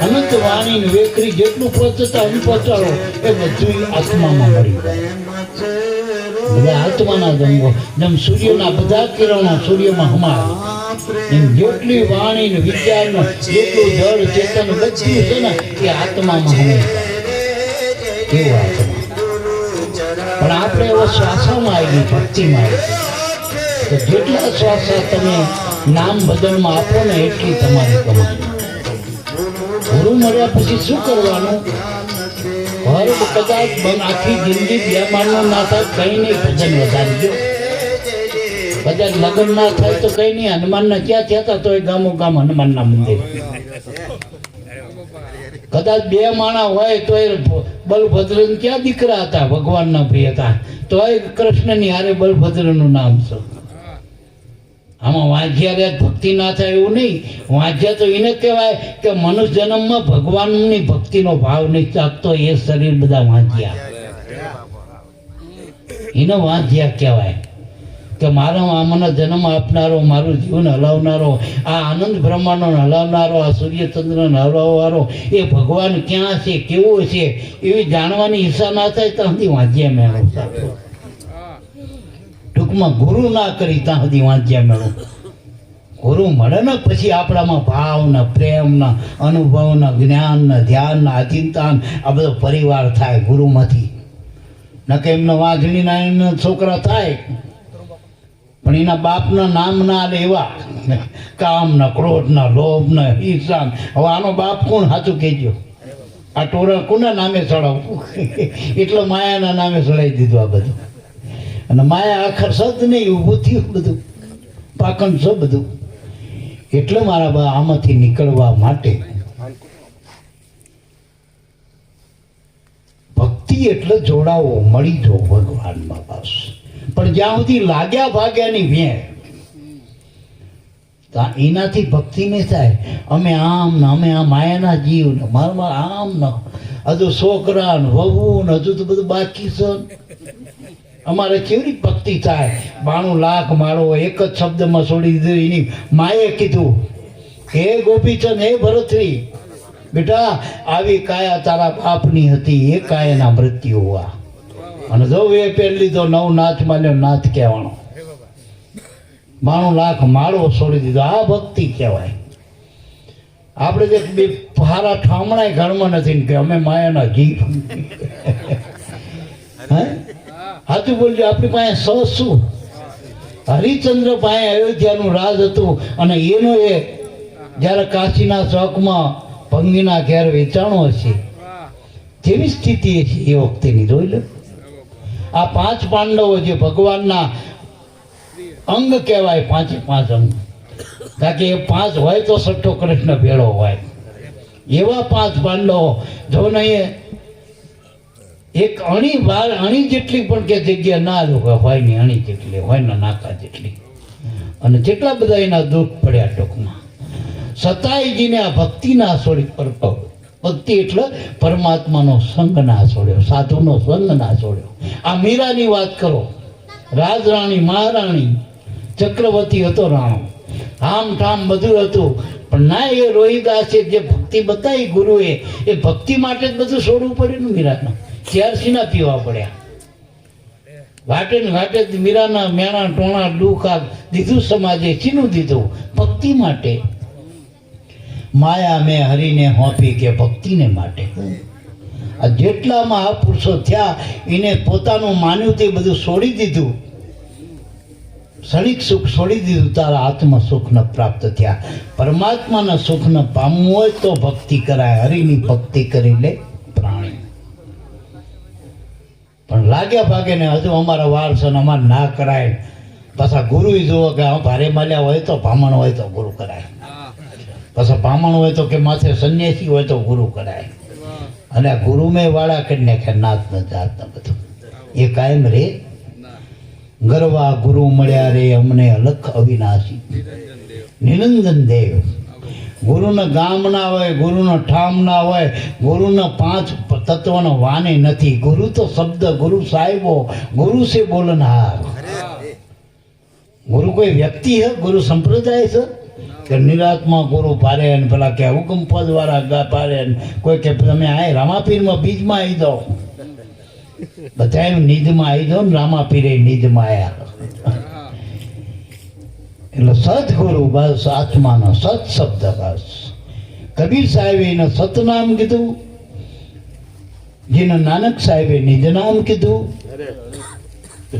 અનંત વાણી વેકરી જેટલું પહોંચતા પહોંચાડો એ બધું આત્મામાં મળી જાય. બધા આત્માના જ અંગો. જેમ સૂર્યના બધા કિરણો સૂર્યમાં હમાય, એમ જેટલી વાણી ને વિચાર નો જેટલું જળ ચેતન બધું છે ને એ આત્મામાં હમાય. કેવું આત્મા. પણ આપણે એવો શ્વાસમાં આવી, ભક્તિમાં આવી. તો જેટલા શ્વાસા તમે નામ ભજનમાં આપો ને એટલી તમારી કમાણી. ગુરુ મળ્યા પછી શું કરવાનું? ઘર કદાચ આખી જિંદગી બેમાનનો ના થાય, કઈ નહીં, ભજન વધારી દો. કદાચ લગ્ન ના થાય તો કઈ નહીં, હનુમાનના ક્યાં થયા હતા તો એ ગામો ગામ હનુમાનના મંદિર. કદાચ બે માણા હોય તો એ બલભદ્ર ક્યાં દીકરા હતા, ભગવાનના પ્રિય હતા, તો એ કૃષ્ણની હારે બલભદ્રનું નામ છે. આમાં વાંજ્યા ભક્તિ ના થાય એવું નહીં. વાંજ્યા તો એને કહેવાય કે મનુષ્ય જન્મમાં ભગવાનની ભક્તિનો ભાવ નહીં ચાકતો એ શરીર બધા વાંજ્યા. એને વાંજ્યા કહેવાય કે મારો મને જન્મ આપનારો, મારું જીવન હલાવનારો, આ આનંદ બ્રહ્માંડનો હલાવનારો, આ સૂર્યચંદ્રને હલાવવાળો એ ભગવાન ક્યાં છે, કેવો છે એવી જાણવાની ઈચ્છા ના થાય ત્યાં સુધી વાંજ્યા મેળવતા. ટૂંકમાં ગુરુ ના કરી ત્યાં સુધી વાંચ્યા મેળો. ગુરુ મળે ને પછી આપણામાં ભાવના, પ્રેમના, અનુભવના, જ્ઞાનના, ધ્યાનના, આધીનતા આ બધો પરિવાર થાય ગુરુમાંથી. ન કે એમના વાંચણીના એમના છોકરા થાય પણ એના બાપના નામ ના લેવા. કામના, ક્રોધના, લોભના, ઈર્ષા. હવે આનો બાપ કોણ સાચું કહેજો? આ ટોરા કોના નામે ચડાવવું? એટલે માયાના નામે ચડાવી દીધું આ બધું. અને માયા આખર સદ નહીં, ઊભું થયું બધું, પાકણ છે બધું. એટલે મારા બા આમાંથી નીકળવા માટે ભક્તિ એટલે જોડાવો, મળી જો ભગવાનમાં બસ. પણ જ્યાં સુધી લાગ્યા ભાગ્યાની વેણ, એનાથી ભક્તિ નહીં થાય. અમે આમ ને અમે આ માયાના જીવ ને મારા આમ ને હજુ છોકરા ને વહુ ને હજુ તો બધું બાકી છે. અમારે કેવી ભક્તિ થાય? 92 લાખ માળો એક જ શબ્દમાં છોડી દીધું. એની માએ કીધું, હે ગોપીચંદ, હે ભરતરી, બેટા આવી કાયા તારા બાપની હતી, એ કાયાના મૃત્યુ હોવા. અને જો એ પહેરી લીધો, નવ નાથ માલ્યો, નાથ કહેવાનો. 92 લાખ માળો છોડી દીધો. આ ભક્તિ કહેવાય. આપણે જે બે હારા ઠામણાય ઘરમાં નથી કે અમે માયાના જીવ. હે હાથું બોલજો. આપણી પાસે શું? હરિચંદ્ર પાસે અયોધ્યાનું રાજ હતું અને એનો એ જ્યારે કાશીના ચોકમાં ભંગીના ઘેર વેચાણો હશે કેવી સ્થિતિ હશે એ વખતેની જોઈ લો. આ 5 પાંડવો જે ભગવાનના અંગ કહેવાય, 5 અંગ, કારણ કે એ 5 હોય તો છઠ્ઠો કૃષ્ણ ભેળો હોય. એવા 5 પાંડવો જો નહીં એક અણી જેટલી પણ કે જગ્યા ના હોય ને, અણી જેટલી હોય ને, નાકા જેટલી, અને જેટલા બધા એના દુઃખ પડ્યા ટૂંકમાં, સતાઈજીને આ ભક્તિ ના છોડી. ભક્તિ એટલે પરમાત્માનો સંગ ના છોડ્યો, સાધુનો સંગ ના છોડ્યો. આ મીરાની વાત કરો, રાજરાણી મહારાણી ચક્રવર્તી હતો રાણો, આમ ઠામ બધું હતું, પણ ના એ રોહિદાસે જે ભક્તિ બતાવી ગુરુએ, એ ભક્તિ માટે જ બધું છોડવું પડ્યું ને મીરાને. ચારસીના પીવા પડ્યા, વાટે ને વાટે મીરાના મેણા ટોણા દુઃખ દીધું સમાજે. શીનું દીધું? ભક્તિ માટે. માયા મેં હરીને હોંપી કે ભક્તિને માટે. આ જેટલા મહાપુરુષો થયા એને પોતાનું માન્યું તે બધું છોડી દીધું, ક્ષણિક સુખ છોડી દીધું, તારા આત્મ સુખને પ્રાપ્ત થયા. પરમાત્માના સુખને પામવું હોય તો ભક્તિ કરાય. હરિની ભક્તિ કરી લે પ્રાણી. પણ લાગ્યા ભાગે ને હજુ અમારા વાર છે ને અમારે ના કરાય. પાછા ગુરુ જુઓ કે ભારે માલ્યા હોય તો, ભામણ હોય તો ગુરુ કરાય, પાછા ભામણ હોય તો કે માથે સંન્યાસી હોય તો ગુરુ કરાય. અને આ ગુરુ મેં વાળા કરી નાખે નાત ન જાત ન બધું. એ કાયમ રે. ગરવા ગુરુ મળ્યા રે અમને અલખ અવિનાશી નિરંજન દેવ. ગુરુને ગામ ના હોય, ગુરુનો ઠામ ના હોય, ગુરુના 5 તત્વનો વાને નથી. ગુરુ તો શબ્દ, ગુરુ સાહેબો, ગુરુ સે બોલનહાર. ગુરુ કોઈ વ્યક્તિ હે? ગુરુ સંપ્રદાય છે કે નિરાત્મા ગુરુ પારે ને પેલા કે હુકમ પદ વાળા ગા પારે ને કોઈ કે તમે આ રામાપીરમાં બીજમાં આવી દો, બધા એમ નિજમાં આવી દો ને રામાપીરે નિજમાં આવ્યા. એટલે સદગુરુ બસ આત્માનો સત શબ્દ બસ. કબીર સાહેબે એને સતનામ કીધું, જેને નાનક સાહેબે નિજ નામ કીધું,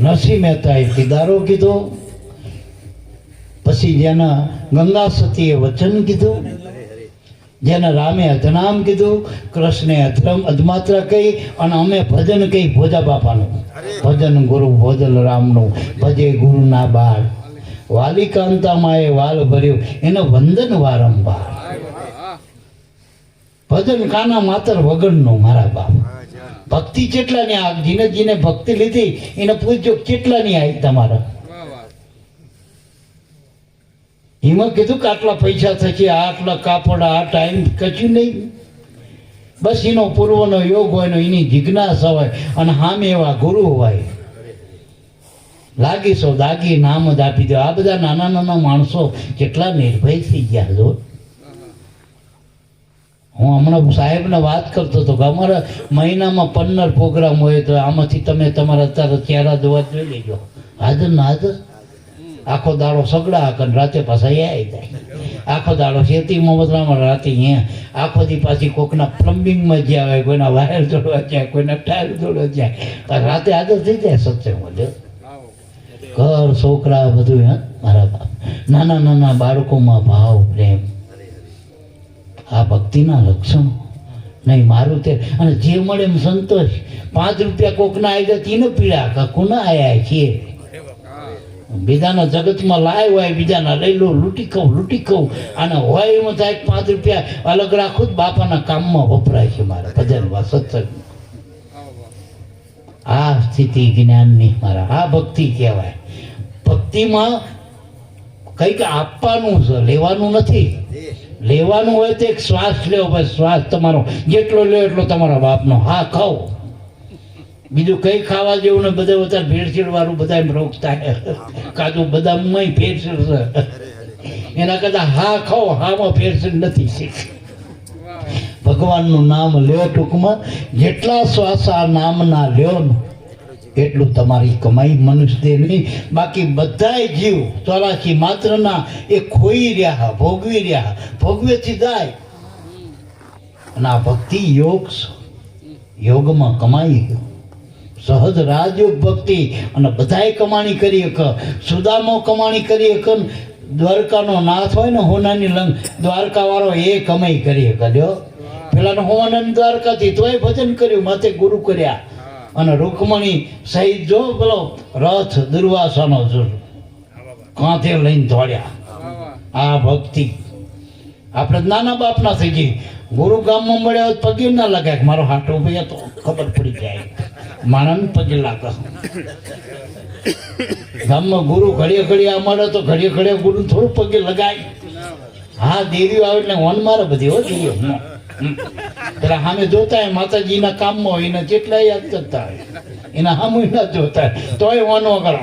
નરસિંહ મહેતાએ કિદારો કીધો, પછી જેના ગંગા સતીએ વચન કીધું, જેને રામે અધનામ કીધું, કૃષ્ણે અધમાત્રા કહી, અને અમે ભજન કહી ભોજા બાપાનું ભજન. ગુરુ ભોજલ રામનું ભજે ગુરુના બાળ. વાલી કાંતામાં એ વાલ ભર્યું એને વંદન વારંવાર. ભજન કાના માતર વગરનું મારા બાપ. ભક્તિ કેટલાની આ જીને ભક્તિ લીધી એને પૂછજો કેટલાની આવી તમારા. એમાં કીધું કે આટલા પૈસા થશે, આટલા કાપડ, આ ટાઈમ કચ્યું નહીં. બસ એનો પૂર્વનો યોગ હોય ને એની જિજ્ઞાસા હોય, અને સામે એવા ગુરુ હોય. લાગી સૌ દાગી નામ જ આપી દો. આ બધા નાના નાના માણસો કેટલા નિર્ભય થઈ ગયા. જો હું હમણાં સાહેબને વાત કરતો હતો કે અમારા મહિનામાં 15 પ્રોગ્રામ હોય તો આમાંથી તમે તમારા અત્યારે ચહેરા જોવા જોઈ લેજો. હાજર ના હાજર. આખો દાડો સગડા કરે, રાતે પાછા એ આવી જાય. આખો દાડો ખેતીમાં બદલામાં, રાતે અહીંયા. આખો દી પાછી કોકના પ્લમ્બિંગમાં જ્યાં હોય, કોઈના વાયર જોડવા જાય, કોઈના ટાયર જોડવા જાય, રાતે હાજર થઈ જાય સત્સંગમાં. જો ઘર છોકરા બધું. હે મારા બાપ. નાના નાના બાળકોમાં ભાવ પ્રેમ, આ ભક્તિના લક્ષણો. નહીં મારું તે, અને જે મળે એમ સંતોષ. 5 રૂપિયા કોકના આવી જાય તેને પીડા, કોના આવ્યા છીએ. બીજાના જગતમાં લાય હોય, બીજાના લઈ લો, લૂંટી કહું. અને હોય એમાં થાય 5 રૂપિયા અલગ રાખું જ બાપાના કામમાં વપરાય છે મારા ભજનમાં, સત્સંગ. આ સ્થિતિ જ્ઞાનની મારા, આ ભક્તિ કહેવાય. ભક્તિમાં કંઈક આપવાનું છે, લેવાનું નથી. લેવાનું હોય તો એક શ્વાસ લેવો, ભાઈ શ્વાસ તમારો જેટલો લે એટલો તમારા બાપનો. હા ખાઓ, બીજું કઈ ખાવા જેવું ને. બધા વધારે ભેળસેળ વાળું બધા રોગ થાય. કાજુ બદામમાં ભેળસેળ છે, એના કરતા હા ખાઓ, હામાં ભેળસેળ નથી. ભગવાનનું નામ લ્યો. ટૂંકમાં જેટલા શ્વાસ આ નામના લ્યો ને એટલું તમારી કમાઈ મનુષ્ય નહીં. બાકી બધાય જીવ 84 માત્રના એ ખોઈ રહ્યા, ભોગવી રહ્યા, ભોગવેથી જાય. અને આ ભક્તિ યોગ, યોગમાં કમાઈ ગયો. સહજ રાજયોગ ભક્તિ, અને બધાય કમાણી કરી હક. સુદામો કમાણી કરી હક, દ્વારકાનો નાથ હોય ને હોનાની લંગ, દ્વારકા વાળો એ કમાઈ કરી કર્યો પેલા હોનાની દ્વારકાથી તોય ભજન કર્યું, માથે ગુરુ કર્યા. અને રૂકમણી સહિત જો પેલો રથ દુર્વાસાનો કાંધે લઈને દોડ્યા. આ ભક્તિ આપણે નાના બાપના થઈ ગઈ. ગુરુ ગામમાં મળ્યા હોય પગે ના લાગે, મારો હાટો ભાઈ તો ખબર પડી જાય, મારાને પગે લાગે. ગામમાં ગુરુ ઘડીએ ઘડીએ અમારે તો ઘડીએ ઘડીએ ગુરુ થોડું પગે લગાય. હા દેવીઓ આવે એટલે વન મારે બધી હો જોઈએ. પેલા સામે જોતા હોય માતાજીના કામમાં હોય એને જેટલા યાદ કરતા હોય એના સામુ ના જોતા હોય તોય વનો કરો.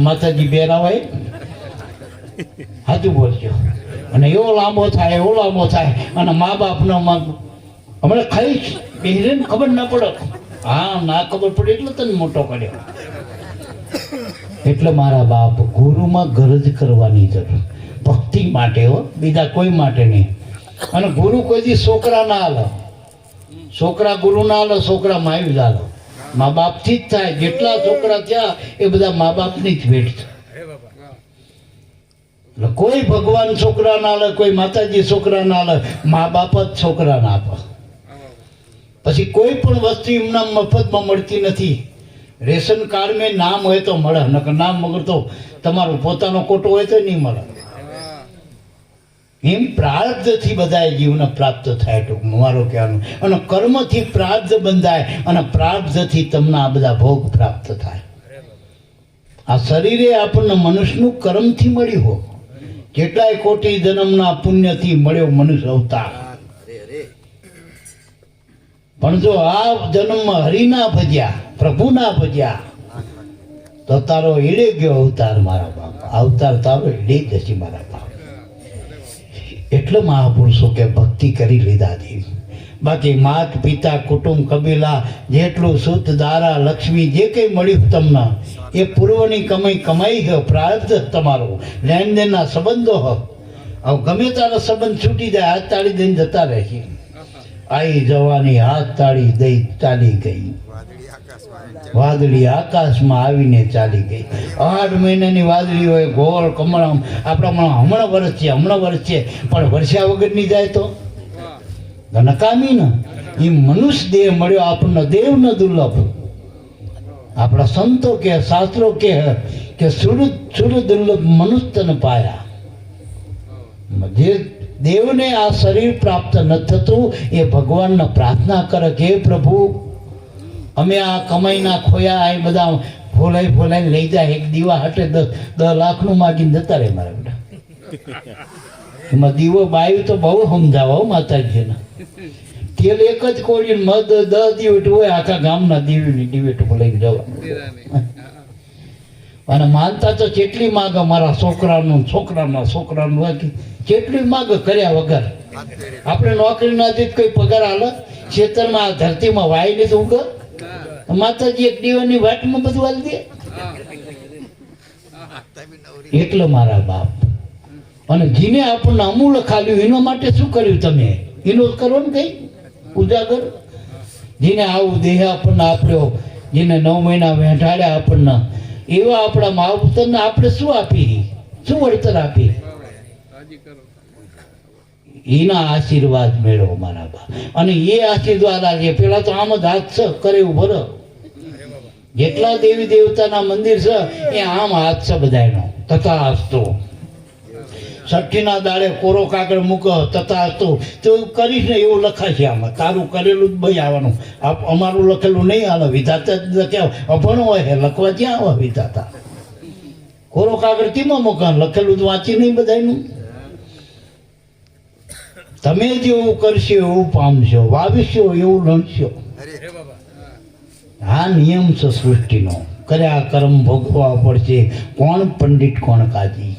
માતાજી બેરા હોય સાચું બોલજો. અને એવો લાંબો થાય એવો લાંબો થાય અને મા બાપનો હમણાં ખાઈશ બેહીને ખબર ના પડે. હા ના ખબર પડે એટલે તને મોટો કર્યો. એટલે મારા બાપ ગુરુમાં ગરજ કરવાની જરૂર, ભક્તિ માટે હો, બીજા કોઈ માટે નહીં. અને ગુરુ કોઈ દી છોકરા ના હાલે, છોકરા ગુરુ ના હાલે, છોકરા માયું જ હાલે. મા બાપથી જ થાય. જેટલા છોકરા થયા એ બધા મા બાપની જ ભેટ છે. એટલે કોઈ ભગવાન છોકરા ના હાલે, કોઈ માતાજી છોકરા ના હાલે, મા બાપ જ છોકરા ના આપે. પછી કોઈ પણ વસ્તુ એમના મફતમાં મળતી નથી. રેશન કાર્ડ મેં નામ હોય તો મળે, નકર નામ વગર તો તમારું પોતાનો કોટો હોય તો નહીં મળે. એમ પ્રારબ્ધથી બધા જીવને પ્રાપ્ત થાય, ટૂંકમાં મારો કહેવાનું. અને કર્મથી પ્રારબ્ધ બંધાય અને પ્રારબ્ધથી તમને આ બધા ભોગ પ્રાપ્ત થાય. આ શરીરે આપણને મનુષ્યનું કર્મથી મળ્યું હો, કેટલાય કોટી જન્મના પુણ્યથી મળ્યો મનુષ્ય અવતાર. પણ જો આ જન્મમાં હરિના ભજ્યા, પ્રભુના ભજ્યા તો તારો ઈડે ગયો અવતાર મારા બાપ. અવતાર તારો ઈડે જશે મારા બાપ. એટલે મહાપુરુષો કે ભક્તિ કરી લીધા હતી. બાકી માત પિતા કુટુંબ કબીલા જેટલું શુદ્ધ દારા લક્ષ્મી જે કંઈ મળ્યું તમને એ પૂર્વની કમાઈ ગયો, પ્રારબ્ધ તમારો, લેણદેનના સંબંધો હો. હવે ગમે તારા સંબંધ છૂટી જાય, હાથ તાળી દઈને જતા રહે છે. આઈ જવાની હાથ તાળી દઈ ચાલી ગઈ, વાદળી આકાશમાં આવીને ચાલી ગઈ. 8 મહિનાની વાદળી હોય, ગોળ કમળ. આપણા હમણાં વર્ષ છે પણ વર્ષા વગરની જાય તો નકામી ને. એ મનુષ્ય દેહ મળ્યો આપણને, દેવ ન દુર્લભ. આપણા સંતો કે શાસ્ત્રો કે સુર દુર્લભ મનુષ્યને પાયા. જે દેવને આ શરીર પ્રાપ્ત ન થતું એ ભગવાનને પ્રાર્થના કરે કે હે પ્રભુ અમે આ કમાઈના ખોયા એ બધા ફોલાઈ લઈ જાય. એક દીવા હટે 10 લાખનું માગીને જતા રહે મારા બેટા. એમાં દીવો બાયું તો બહુ સમજાવો માતાજીને. તેલ એક જ કોળી મધ 10 દીવેટ હોય, આખા ગામના દીવીની દીવેટ લઈને જવાનું. અને માનતા તો કેટલી માગે મારા છોકરાનું બાકી કેટલી માગે કર્યા વગર. આપણે નોકરી ના દે કોઈ પગાર હાલે, ખેતરમાં ધરતીમાં વાય ને તો ઉગર માતાજી એક દીવાની વાટમાં બધું હાલ દે. એટલે મારા બાપ અને જીને આપણને અમૂલ ખાલ્યું એના માટે શું કર્યું તમે? એનો કરો ને કઈ ઉજાગર. જેને આવું દેહ આપણને આપ્યો, જેને 9 મહિના વેઠાડ્યા આપણને, એવા આપણા માવતરને આપણે શું આપી, શું વળતર આપી? એના આશીર્વાદ મેળવો મારા બા. અને એ આશીર્વાદ આજે પેલા તો આમ જ હાથ કરે એવું ભરો. જેટલા દેવી દેવતાના મંદિર છે એ આમ હાથ છે બધાનો. તથાસ્તુ. છઠ્ઠીના દાડે કોરો કાગળ મૂકો તથાસ્તુ તો કરીશ ને એવું લખાશે આમાં. તારું કરેલું જ ભાઈ આવવાનું, અમારું લખેલું નહીં આવે. વિધાતા લખ્યા અભણ હોય લખવા ક્યાં આવે વિધાતા? કોરો કાગળ કેમાં મૂકા? લખેલું જ વાંચી નહીં બધાનું. તમે જેવું કરશો એવું પામશો, વાવીશો એવું લણશો. આ નિયમ છે સૃષ્ટિનો. કર્યા કર્મ ભોગવવા પડશે. કોણ પંડિત કોણ કાજી?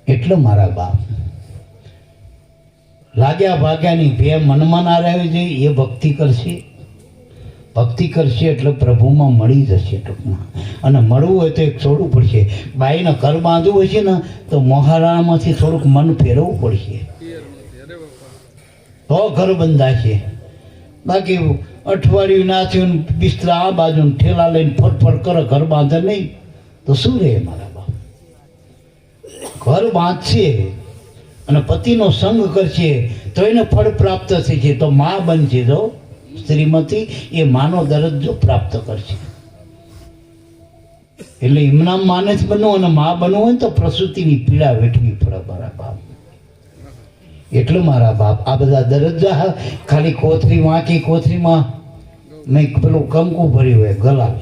એટલે મારા બાપ લાગ્યા ભાગ્યાની બે મનમાં ના રહેવી જોઈએ. એ ભક્તિ કરશે એટલે પ્રભુમાં મળી જશે ટૂંકમાં. અને મળવું હોય તો એક છોડવું પડશે. બાઈને ઘર બાંધવું હશે ને તો મહારાણામાંથી થોડુંક મન ફેરવવું પડશે તો ઘર બંધાશે. બાકી અઠવાડિયું ના થયું બિસ્તરા આ બાજુ ઠેલા લઈને ફરફર કરે, ઘર બાંધે નહીં તો શું રહે મારા બાપ? ઘર બાંધશે અને પતિનો સંગ કરશે તો એને ફળ પ્રાપ્ત થશે. તો મા બનશે, જો શ્રીમતી એ માનો દરજ્જો પ્રાપ્ત કરશે. એટલે એમના માને જ બનવું અને મા બનવું હોય ને તો પ્રસૂતિની પીડા વેઠવી પડે મારા બાપ. એટલે મારા બાપ આ બધા દરજ્જા ખાલી કોથરી વાંકી કોથરીમાં મેં પેલું કંકુ ભર્યું હોય ગલાલ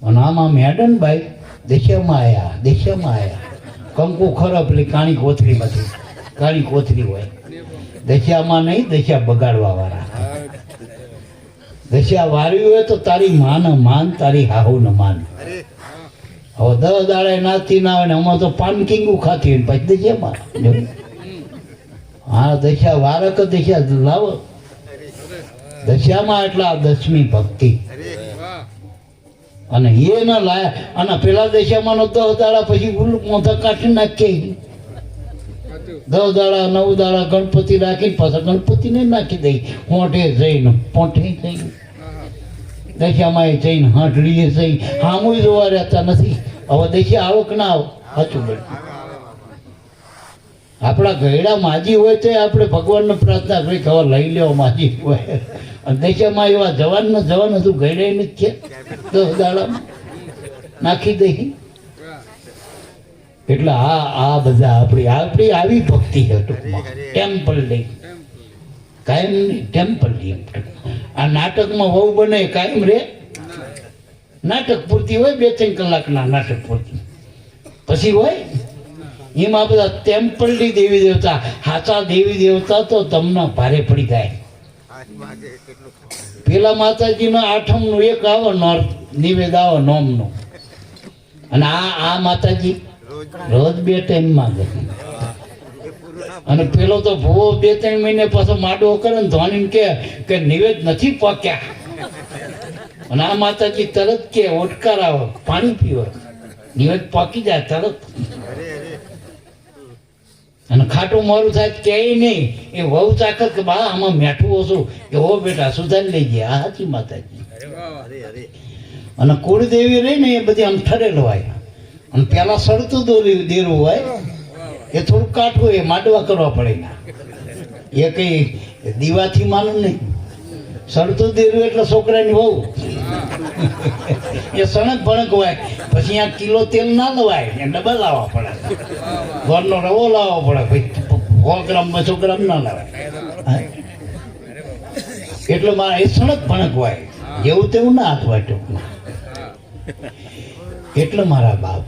અને આમાં મેડનભાઈ દેશિયામાં આવ્યા કંકુ ખરાબ પેલી કાણી કોથરીમાંથી કાણી કોથરી હોય દેશિયામાં નહીં, દેશિયા બગાડવા વાળા. દેશિયા વાર્યું હોય તો તારી માન માન, તારી હાહુ ન માન. હવે 10 દાડે નાચતી ના આવે ને આમાં તો પાન કિંગુ ખાતી હોય પછી દેશિયામાં. હા દશા વારક દશા લાવો દશામાં એટલા 10મી ભક્તિ અને એ ન લાયા અને પેલા દશામાં નો 10 દાડા પછી મોઢા કાઢી નાખે 10 દાડા 9 દાડા ગણપતિ રાખી પાછા ગણપતિને નાખી દઈ મોઢે જઈને પોઠે જઈને દશામાં એ જઈને હાંડડીએ જઈ હામું જોવા રહેતા નથી. હવે દશા આવક ના આવ સાચું બન્યું. આપણા ગયડા માજી હોય તો આપણે ભગવાનને પ્રાર્થના કરી ખબર લઈ લેવો માજી હોય અને દેશામાં એવા જવાન હતું ગયડા ને જ છે 10 દાડામાં નાખી દઈ. એટલે આ બધા આપણી આવી ભક્તિ છે ટૂંકમાં. ટેમ્પલ ડે કાયમ નહીં, ટેમ્પલ ડે. આ નાટકમાં વહુ બને કાયમ રે, નાટક પૂરતી હોય 2-3 કલાકના નાટક પૂરતી, પછી હોય એમાં બધા ટેમ્પલની દેવી દેવતા હાચા દેવી દેવતા તો તમને ભારે પડી જાય. પેલા માતાજીનો 8મનું એક આવે નિવેદ આવે નોમનો અને આ માતાજી રોજ 2 ટાઈમ માંગે અને પેલો તો ભૂવો 2-3 મહિને પાછો માડો કરે ને ધોનીને કે નિવેદ નથી પાક્યા અને આ માતાજી તરત કે ઓટકાર આવે પાણી પીવે નિવેદ પાકી જાય તરત. અને ખાટું મોરું થાય કે નહીં એ વહુ ચાકર કે બા આમાં મેઠું ઓછું કે હો બેટા સુધારી લઈ ગયા. આ સાચી માતાજી. અને કુળદેવી રહી ને એ બધી આમ ઠરેલ હોય અને પેલા સડતું દેરું હોય એ થોડું કાઠું એ માંડવા કરવા પડે ના એ કઈ દીવાથી માનું નહીં. સડતું દેરું એટલે છોકરાની વહુ એ સણક ભણક હોય પછી અહીંયા કિલો તેલ ના લવાય એ ડબલ લાવવા પડે, ઘરનો રવો લાવવો પડે, ભાઈ 100 ગ્રામ 200 ગ્રામ ના લાવાય. એટલે મારા એ સણક ભણક હોય જેવું તેવું ના હાથવાય ટૂંકમાં. એટલે મારા બાપ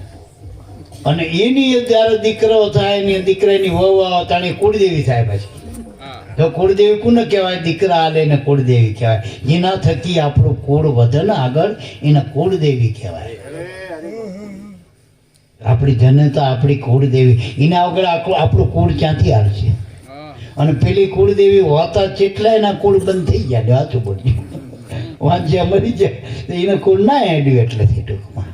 અને એની જયારે દીકરો થાય ને દીકરાની વહુ આવે તાણે કુળદેવી થાય. પછી તો કુળદેવી કોને કહેવાય? દીકરા આલે ને કુળદેવી કહેવાય. જેના થકી આપણું કુળ વધે ને આગળ એને કુળદેવી કહેવાય. આપણી જનતા આપણી કુળદેવી એના વગર આપણું કુળ ક્યાંથી હાલશે? અને પેલી કુળદેવી હોતા જેટલા એના કુળ બંધ થઈ ગયા. વાંચું બોલ્યું વાંચ્યા મરી જાય એને કુળ ના હેડ્યું એટલેથી ટૂંકમાં.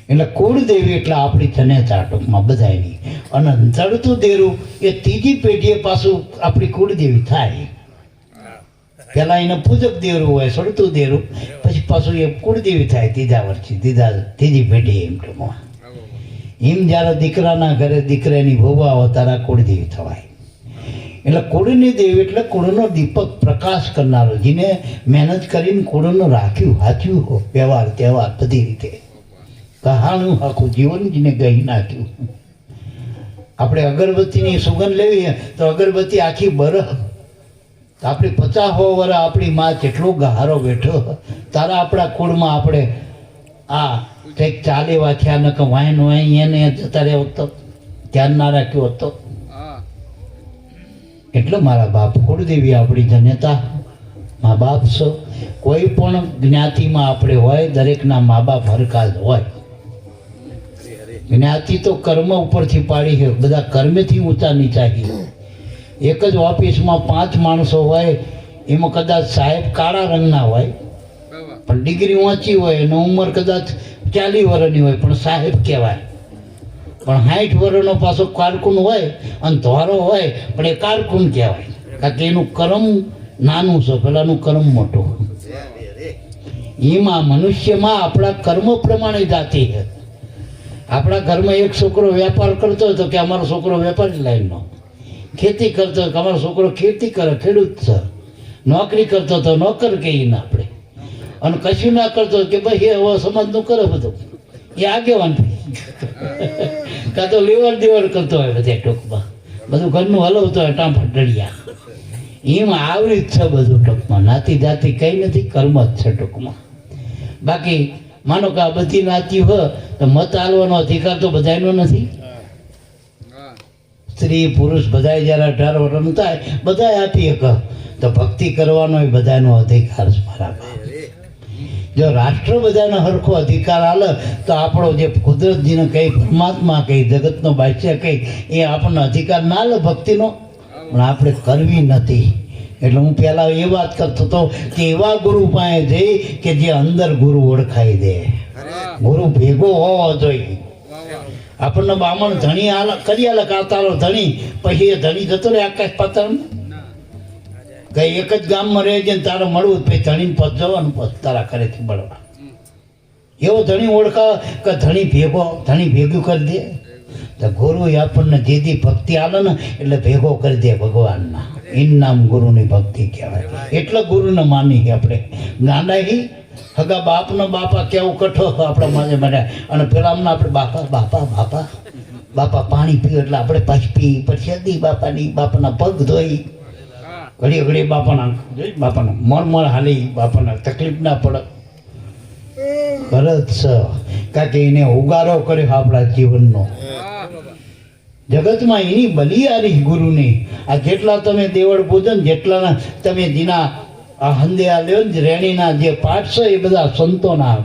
એટલે કુળદેવી એટલે આપણી જનેતા ટૂંકમાં બધાની. અને ચડતું દેરું એ 3જી પેઢીએ પાછું આપણી કુળદેવી થાય. પેલા એને પૂજક દેરું હોય ચડતું દેરું, પછી પાછું એ કુળદેવી થાય 3જા વર્ષે 3જી પેઢી એમ ટૂંકમાં. એમ જ્યારે દીકરાના ઘરે દીકરાની વહુ આવે ત્યારે કુળદેવી થવાય. એટલે કુળની દેવી એટલે કુળનો દીપક પ્રકાશ કરનારો, જેને મહેનત કરીને કુળનું રાખ્યું હાચ્યું વ્યવહાર તહેવાર બધી રીતે કહાણું આખું જીવન જેને ગઈ નાખ્યું. આપણે અગરબત્તીની સુગંધ લેવી તો અગરબત્તી આખી બરફ આપણે 50 વર્ષ આપણી માં કેટલો ગહારો બેઠો તારા આપણા કુળમાં આપણે આ કંઈક ચાલે વાંચ્યા ન કે વાયન વાય એને જતા રહ્યો હતો ધ્યાન ના રાખ્યું હતો. એટલે મારા બાપ કુળદેવી આપણી જનતા મા બાપ છો. કોઈ પણ જ્ઞાતિમાં આપણે હોય દરેકના મા બાપ હરકાજ હોય. જ્ઞાતિ તો કર્મ ઉપરથી પાડી છે, બધા કર્મેથી ઊંચા નીચા છે. એક જ ઓફિસમાં 5 માણસો હોય એમાં કદાચ સાહેબ કાળા રંગના હોય પણ ડિગ્રી ઊંચી હોય અને ઉંમર કદાચ 40 વર્ષની હોય પણ સાહેબ કહેવાય. પણ 60 વર્ષનો પાછો કારકુન હોય અને ધોરો હોય પણ એ કારકુન કહેવાય. કારણ કે એનું કર્મ નાનું છે, પેલાનું કર્મ મોટું. એમાં મનુષ્યમાં આપણા કર્મ પ્રમાણે જાતિ છે. આપણા ઘરમાં એક છોકરો વેપાર કરતો હોય તો કે અમારો છોકરો વેપારી લાઈનનો, ખેતી કરતો હોય કે અમારો છોકરો ખેતી કરે, ખેડૂત છે, નોકરી કરતો તો નોકર કહીએ ને આપણે, અને કશું ના કરતો કે ભાઈ એ હવે સમાજનું કરે બધું, એ આગેવાન કાં તો લેવડ દેવડ કરતો હોય બધે, ટૂંકમાં બધું ઘરનું હલવતો હોય ટાંફા ડળિયા, એમાં આવરી જ છે બધું ટૂંકમાં. નાતી જાતિ કંઈ નથી, કર્મ જ છે ટૂંકમાં. બાકી માનો કે આ બધી નાતી હોય તો મત આલવાનો અધિકાર તો બધાનો નથી. સ્ત્રી પુરુષ બધાય જ્યારે 18 વર્ષનું થાય બધાય આપી શકે, તો ભક્તિ કરવાનો એ બધાનો અધિકાર છે મારા બાપ. જો રાષ્ટ્ર બધાને હરખો અધિકાર આલે તો આપણો જે કુદરતજીને કહી, પરમાત્મા કહી, જગતનો બાદશાહ કહી, એ આપણને અધિકાર ના લે ભક્તિનો, પણ આપણે કરવી નથી. એટલે હું પહેલાં એ વાત કરતો હતો કે એવા ગુરુ પાસે જઈ કે જે અંદર ગુરુ ઓળખાઈ દે, ગુરુ ભેગો હોવો જોઈએ. આપણને બામણ ધણી કરી આલે કાતારો ધણી, પછી એ ધણી જતો રહે આકાશ પાતાળ, કઈ એક જ ગામમાં રહે છે તારે મળવું, પછી ધણીને પદ જવાનું, પછી તારા ઘરેથી મળવા. એવો ધણી ઓળખાવ કે ધણી ભેગું કરી દે. તો ગુરુ આપણને જેથી ભક્તિ આલે ને એટલે ભેગો કરી દે ભગવાનના. એનું નામ ગુરુની ભક્તિ કહેવાય. એટલે ગુરુને માની આપણે ગાંડાહી હગા બાપનો બાપા કેવું કઠો આપણા માથે મળ્યા, અને પેલામાં આપણે બાપા બાપા બાપા બાપા પાણી પીવું એટલે આપણે પાછી પી, પછી અદી બાપાની, બાપાના પગ ધોઈ, ઘડી ઘડી બાપાના મળ હાલી, બાપાના તકલીફ ના પડે. ખરજ છે કારણ કે એને ઉગારો કર્યો આપણા જીવનનો. જગતમાં એની બલિયારી ગુરુની. આ જેટલા તમે દેવળ પૂજન, જેટલાના તમે જીના આ હંદિયા લ્યો ને રેણીના જે પાઠ છે એ બધા સંતોના,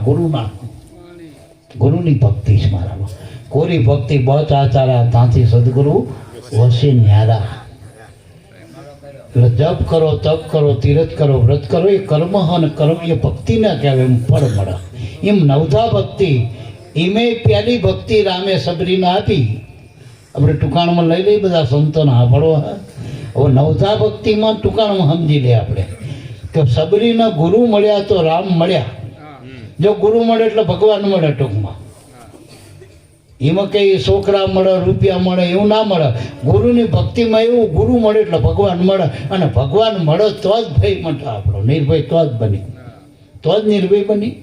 ગુરુની ભક્તિ છે મારામાં. કોરી ભક્તિ બહુ આચારા, ત્યાંથી સદગુરુ વસે ન્યારા. એટલે જપ કરો, તપ કરો, તીરથ કરો, વ્રત કરો, એ કર્મ અને કર્મ એ ભક્તિ ના કહેવાય, એમ ફળ મળે. એમ નવધા ભક્તિ, એમે પહેલી ભક્તિ રામે સબરીને આપી. આપણે ટુકાણમાં લઈ લઈએ બધા સંતોના સાંભળવા. હવે નવધા ભક્તિમાં ટુકાણમાં સમજી લે આપણે કે સબરીના ગુરુ મળ્યા તો રામ મળ્યા. જો ગુરુ મળે એટલે ભગવાન મળે ટૂંકમાં. એમાં કઈ છોકરા મળે, રૂપિયા મળે એવું ના મળે. ગુરુની ભક્તિમાં એવું ગુરુ મળે એટલે ભગવાન મળે, અને ભગવાન મળે તો જ ભય મટે આપણો, નિર્ભય તો જ બની, તો જ નિર્ભય બની.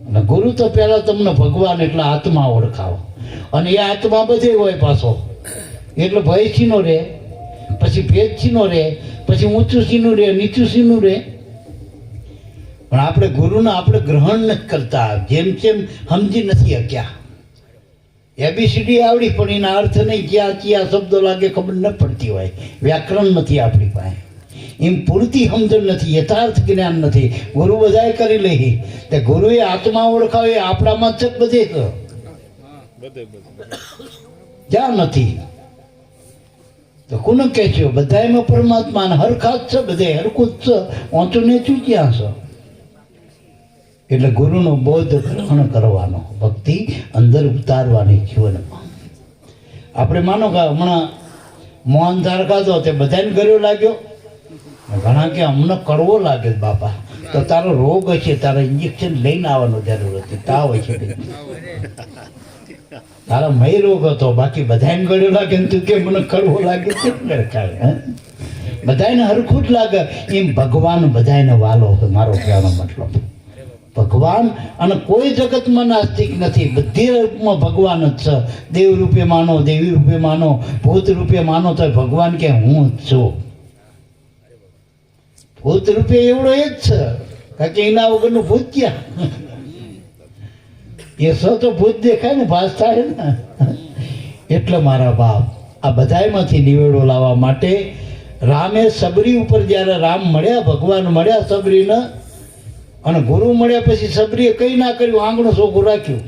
અને ગુરુ તો પહેલા તમને ભગવાન એટલે આત્મા ઓળખાવો, અને એ આત્મા બધે હોય પાછો, એટલે ભય છીનો રહે, પછી ભેદ છીનો રહે, પછી ઊંચું સીનું રહે, નીચું સીનું રહે. પણ આપણે ગુરુને આપણે ગ્રહણ નથી કરતા, જેમ તેમ સમજી નથી શક્યા. એબીસીડી આવડી પણ એના અર્થ નહીં, ક્યાં ક્યાં શબ્દો લાગે ખબર ન પડતી હોય, વ્યાકરણ નથી આપણી પાસે, એમ પૂરતી સમજણ નથી, યથાર્થ જ્ઞાન નથી. ગુરુ બધાએ કરી લઈ, તે ગુરુએ આત્મા ઓળખાવે આપણામાં જ બધે જ્યાં નથી. તો કોને કહે છે બધામાં પરમાત્મા હરખા જ છે, બધે હરખું જ છે, ઊંચું નીચું ક્યાં છે. એટલે ગુરુનો બોધ ગ્રહણ કરવાનો, ભક્તિ અંદર ઉતારવાની જીવનમાં. આપણે માનો કે હમણાં મોહન ધાર ખાધો તે બધાને ગળ્યો લાગ્યો, ઘણા કે અમને કડવો લાગે બાપા, તો તારો રોગ હશે, તારે ઇન્જેક્શન લઈને આવવાનો જરૂર હતી, તાવ હશે, તારા મય રોગ હતો, બાકી બધાને ગળ્યો લાગે ને તું કે મને કડવો લાગે છે. બધાને હરખું જ લાગે. એમ ભગવાન બધાને વાલો હતો, મારો કહેવાનો મતલબ. ભગવાન અને કોઈ જગતમાં નાસ્તિક નથી, બધી રૂપમાં ભગવાન જ છે. દેવ રૂપે માનો, દેવી રૂપે માનો, ભૂત રૂપે માનો, તો ભગવાન કે હું જ છું. ભૂત રૂપે એવડો એ જ છે, કારણ કે એના વગરનું ભૂત ક્યાં? એ સો તો ભૂત દેખાય ને, ભાસ થાય ને. એટલે મારા બાપ આ બધાયમાંથી નિવેડો લાવવા માટે રામે સબરી ઉપર જ્યારે રામ મળ્યા, ભગવાન મળ્યા સબરીને, અને ગુરુ મળ્યા પછી સબરીએ કંઈ ના કર્યું, આંગણું ચોખ્ખું રાખ્યું.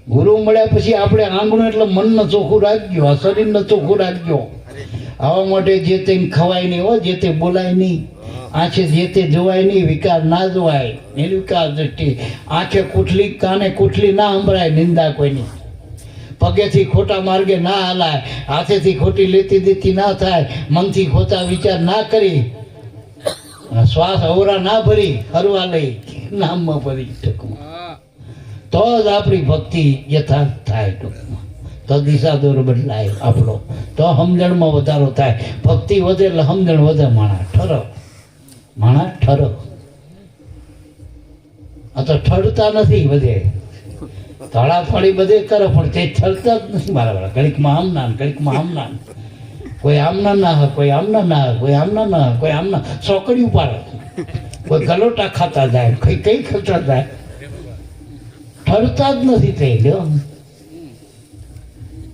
ગુરુ મળ્યા પછી આપણે આંગણું એટલે મનને ચોખ્ખું રાખજો, આ શરીરને ચોખ્ખું રાખજો. આવા માટે જે તે ખવાય નહીં, હો, જે તે બોલાય નહીં, આંખે જે તે જોવાય નહીં, વિકાર ના જોવાય, નિર્વિકાર દ્રષ્ટિ. આંખે કુઠલી, કાને કુઠલી ના સંભળાય, નિંદા કોઈની. પગેથી ખોટા માર્ગે ના હાલાય, હાથેથી ખોટી લેતી દેતી ના થાય, મનથી ખોટા વિચાર ના કરી, શ્વાસ અવરા ના ભરી, હરવા લઈ નામમાં ભરી ટકમાં. તો જ આપણી ભક્તિ યથાર્થ થાય. ટૂંકમાં તો દિશા દોર બદલાય આપણો, તો સમજણમાં વધારો થાય. ભક્તિ વધે એટલે સમજણ વધે. માણા ઠરો. આ તો ઠરતા નથી બધે, તળાફળી બધે કરે પણ તે ઠરતા જ નથી. બરાબર, ઘડીકમાં આમના કોઈ આમના ના હોય, કોઈ આમના ના હોય, કોઈ આમના ના હોય, કોઈ આમના સોકડી પાડે, કોઈ ગલોટા ખાતા જાય, કઈ ખાતા જાય, ઠરતા જ નથી તે.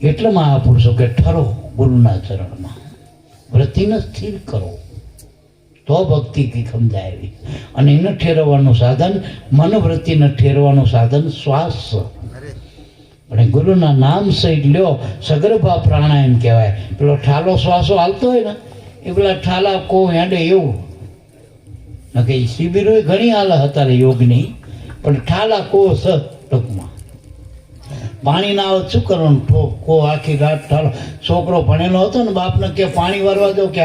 એટલે મહાપુરુષો કે ઠરો ગુરુના ચરણમાં, વૃત્તિને સ્થિર કરો તો ભક્તિ કી સમજાય. અને એને ઠેરવવાનું સાધન, મનવૃત્તિને ઠેરવાનું સાધન શ્વાસ. અને ગુરુના નામ સહિત લ્યો સગર્ભા પ્રાણાયામ કહેવાય. પેલો ઠાલો શ્વાસો હાલતો હોય ને એ પેલા ઠાલા કો હેડે એવું કે શિબિરો ઘણી હાલ હતા યોગની, પણ ઠાલા કો સ ટૂંકમાં પાણી ના આવે શું કરવાનું? કો આખી રાત ઠાલો. છોકરો ભણેલો હતો ને, બાપને કે પાણી વારવા દો, કે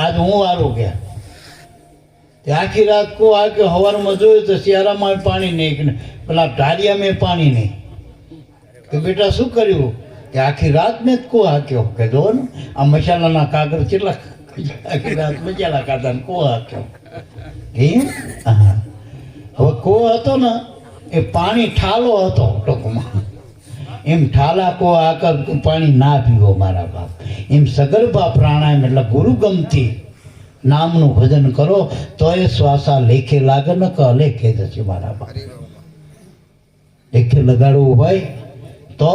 આજ હું વારું, કે આખી રાત કો આ કે હવારમાં જોયું તો શિયાળામાં પાણી નહીં, પેલા ઢારિયામાં પાણી નહીં. કે બેટા શું કર્યું? કે આખી રાત મેં જ કો હાક્યો. કે જો ને આ મસાલાના કાગળ કેટલા, આખી રાત મસાલા ખાતા ને કો હાક્યો. હા, હવે કો હતો ને એ પાણી ઠાલો હતો ટૂંકમાં. એમ ઠાલા કો આકર પાણી ના પીવો મારા બાપ. એમ સગર્ભા પ્રાણાયામ એટલે ગુરુગમથી નામનું ભજન કરો તો એ શ્વાસા લેખે લાગે ને કે અલેખે જશે મારા બાપ. લેખે લગાડવું હોય તો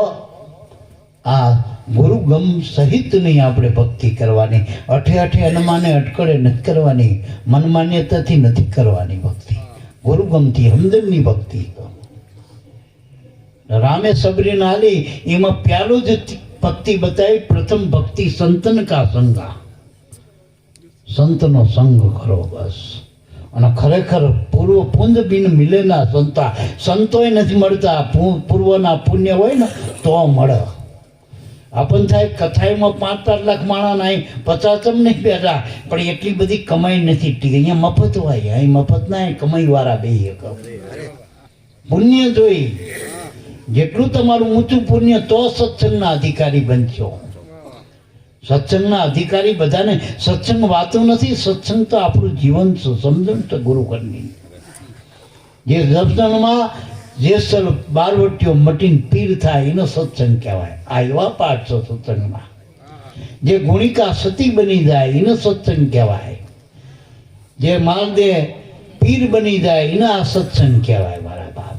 આ ગુરુગમ સહિતની આપણે ભક્તિ કરવાની. અઠે અનમાને અટકળે નથી કરવાની, મનમાન્યતાથી નથી કરવાની ભક્તિ. ગુરુગમથી હમદનની ભક્તિ. રામે સબરીને આલી એમાં પ્યાલું જ ભક્તિ બતાવી. પ્રથમ ભક્તિ સંતન કા સંગા, સંતનો સંગ કરો બસ. અને ખરેખર પૂર્વ પુંજ બિન મિલે ના સંતા, સંતોય નથી મળતા. પૂર્વના પુણ્ય હોય ને તો મળે. આપણ થાય કથાઈમાં 5-5 લાખ માણા નહીં, 50 નહીં બેઠા, પણ એટલી બધી કમાઈ નથી. અહીંયા મફત હોય, અહીં મફત ના કમાઈ વાળા બે પુણ્ય જોઈ. જેટલું તમારું ઊંચું પુણ્ય તો સત્સંગના અધિકારી બનશો. સત્સંગના અધિકારી બધાને સત્સંગ વાતો નથી, સત્સંગ તો આપણું જીવન છે. સમજણ તો ગુરુ કરની જે સત્સંગમાં જે બારવટીઓ મટીને પીર થાય એનો સત્સંગ કહેવાય. આ એવા પાઠ છે સત્સંગમાં. જે ગુણિકા સતી બની જાય એનો સત્સંગ કહેવાય. જે માલદે પીર બની જાય એના આ સત્સંગ કહેવાય મારા બાપ.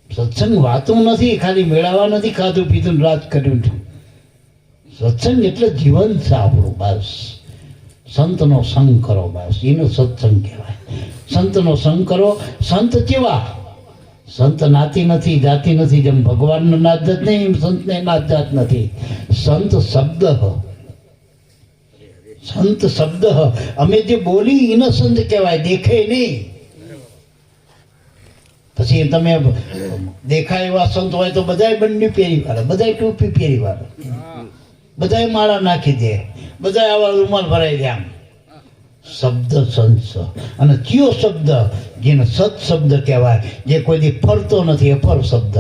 સત્સંગ વાતો નથી, ખાલી મેળાવા નથી, ખાધું પીધું રાજ કર્યું. સત્સંગ એટલે જીવન છે આપણું બસ. સંતનો સંગ કરો બસ, એનો સત્સંગ કહેવાય. સંતનો સંગ કરો. સંત કેવા? સંત નાતી નથી, જાતિ નથી. જેમ ભગવાનનો નાત જાત નહીં એમ સંતને નાત જાત નથી. સંત શબ્દ, સંત શબ્દ અમે જે બોલી એનો સંત કહેવાય, દેખે નહીં. પછી તમે દેખાય એવા સંત હોય તો બધાય બંડી પહેરી વાળે, બધાય ટોપી પહેરી વાળે, બધાય માળા નાખી દે, બધાય આવા રૂમાલ ભરાઈ દે. આમ શબ્દ સંત. અને કયો શબ્દ? જેને સત શબ્દ કહેવાય, જે કોઈ દી ફરતો નથી, એ ફર શબ્દ.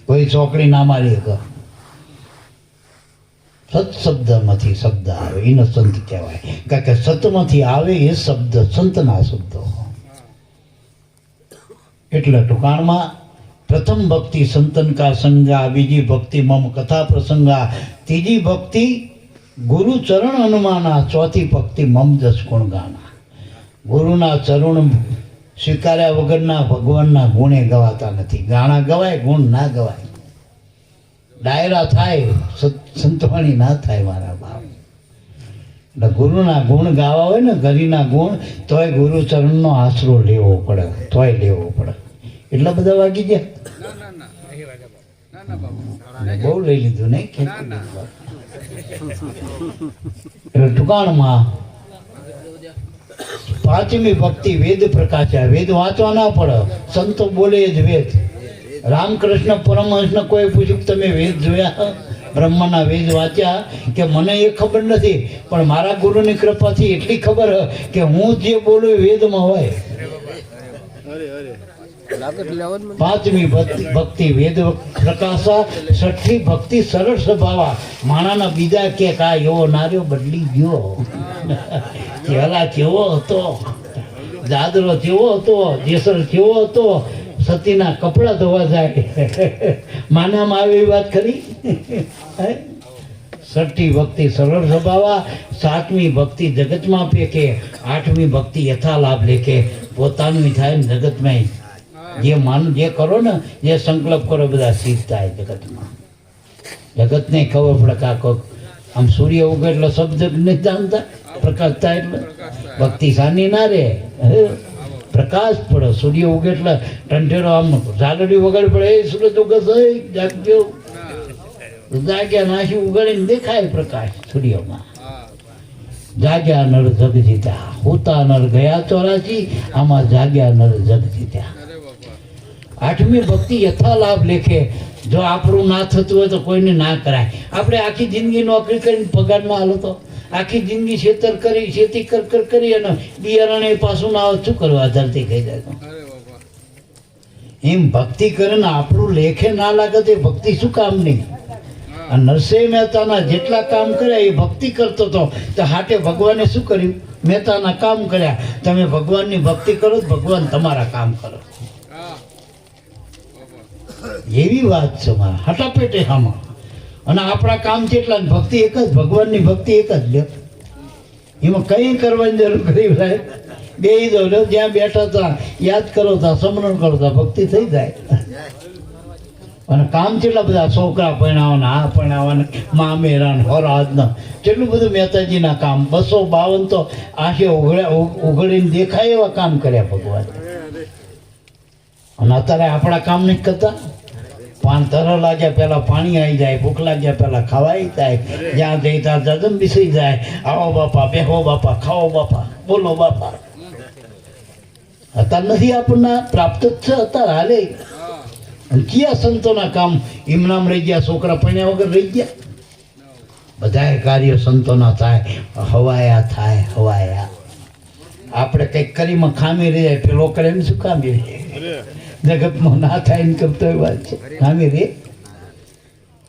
કોઈ ચોકડી ના મારી સત શબ્દમાંથી શબ્દ આવે એને સંત કહેવાય. કારણ કે સતમાંથી આવે એ શબ્દ સંતના શબ્દો. એટલે ટૂંકાણમાં પ્રથમ ભક્તિ સંતન કા સંગા, બીજી ભક્તિ મમ કથા પ્રસંગા, ત્રીજી ભક્તિ ગુરુ ચરણ હનુમાના, ચોથી ભક્તિ મમ જસ ગુણ ગાના. ગુરુના ચરણ સ્વીકાર્યા વગરના ભગવાનના ગુણે ગવાતા નથી. ગાણા ગવાય, ગુણ ના ગવાય. ડાયરા થાય, સંતવાણી ના થાય મારા બાપ. એટલે ગુરુના ગુણ ગાવા હોય ને, ગરીના ગુણ, તોય ગુરુ ચરણનો આશરો લેવો પડે, તોય લેવો પડે. એટલા બધા વાગી ગયા, બહુ લઈ લીધું નહીં. એટલે ટુકાણમાં પાંચમી ભક્તિ વેદ પ્રકાશ્યા. વેદ વાંચવા ના પડે, સંતો બોલે જ વેદ. રામકૃષ્ણ પરમહંસને કોઈ પૂછ્યું કે તમે વેદ જોયા? બ્રહ્મના વેદ વાંચ્યા? કે મને એ ખબર નથી, પણ મારા ગુરુની કૃપાથી એટલી ખબર કે હું જે બોલું વેદમાં હોય. પાંચમી ભક્તિ વેદ પ્રકાશા, છઠ્ઠી ભક્તિ સરળ સ્વભાવા. માણાના બીજા કે કા એવો નાર્યો બદલી ગયો, પહેલા કેવો હતો, દાદરો કેવો હતો, જેસર કેવો હતો, સતીના કપડા ધોવા જાય, માનામાં આવી વાત કરી. છઠ્ઠી ભક્તિ સરળ સ્વભાવા, સાતમી ભક્તિ જગતમાં પેકે, આઠમી ભક્તિ યથાલાભ લેકે. પોતાનું થાય ને જગતમાં જે માન જે કરો ને, જે સંકલ્પ કરો બધા સિદ્ધ થાય જગતમાં. જગતને ખબર પડે કે આ આમ સૂર્ય ઉગે એટલે શબ્દ નથી જાણતા, પ્રકાશ થાય એટલે ભક્તિ સાની ના રે, પ્રકાશ પડે. સૂર્ય ઉગે એટલે ટંટેરો આમ ઝાલડી વગાડી પડે, એ સૂરજ ઉગે જાગજો, જાગ્યા નાસી ઉગાડીને દેખાય પ્રકાશ સૂર્યમાં. જાગ્યા નર જગ જીત્યા, હોતા નર ગયા 84, આમાં જાગ્યા નર જગ જીત્યા. આઠમી ભક્તિ યથાલાભ લેખે. જો આપણું ના થતું હોય તો કોઈને ના કરાય. આપણે આખી જિંદગી નોકરી કરીને પગાર ના હાલો તો આખી જિંદગી ખેતી કરી અને બિયારણ પાછું ના આવે, શું કરવા? ધરતી ખાઈ જાય તો. એમ ભક્તિ કરે ને આપણું લેખે ના લાગે તો ભક્તિ શું કામ નહીં. નરસિંહ મહેતાના જેટલા કામ કર્યા એ ભક્તિ કરતો હતો, તો હાટે ભગવાને શું કર્યું? મહેતાના કામ કર્યા. તમે ભગવાનની ભક્તિ કરો તો ભગવાન તમારા કામ કરો. એવી વાત છે મારા હટાપેટે આમાં. અને આપણા કામ કેટલા, ભક્તિ એક જ, ભગવાનની ભક્તિ એક જ લે. એમાં કઈ કરવાની જરૂર કરી ભાઈ, બે દો જ્યાં બેઠા હતા યાદ કરો હતા, સ્મરણ કરો હતા, ભક્તિ થઈ જાય. અને કામ કેટલા બધા, છોકરા પરણાવવાના, આ પરણાવવાના, મામેરા હોરાજના, કેટલું બધું મહેતાજીના કામ. 252 તો આંખે ઉઘડીને દેખાય એવા કામ કર્યા ભગવાન. અને અત્યારે આપણા કામ નહીં કરતા. તર લાગ્યા પહેલા પાણી આવી જાય, ભૂખ લાગ્યા પહેલા ખવાઈ જાય, જ્યાં જઈ ત્યાં જગમ બેસી જાય. આવો બાપા, બેહો બાપા, ખાઓ બાપા, બોલો બાપા. અત્યારે નથી આપણને પ્રાપ્ત જ છે, અત્યારે હાલે. કયા સંતોના કામ ઇમનામ રહી ગયા, છોકરા પૈણ્યા વગર રહી ગયા. બધા કાર્યો સંતોના થાય, હવાયા થાય, હવાયા. આપણે કંઈક કરીમાં ખામી રહી જાય, પેલો કરે ને શું ખામી રહે? જગતમાં ના થાય ને કરતો એ વાત છે, ખામી રે.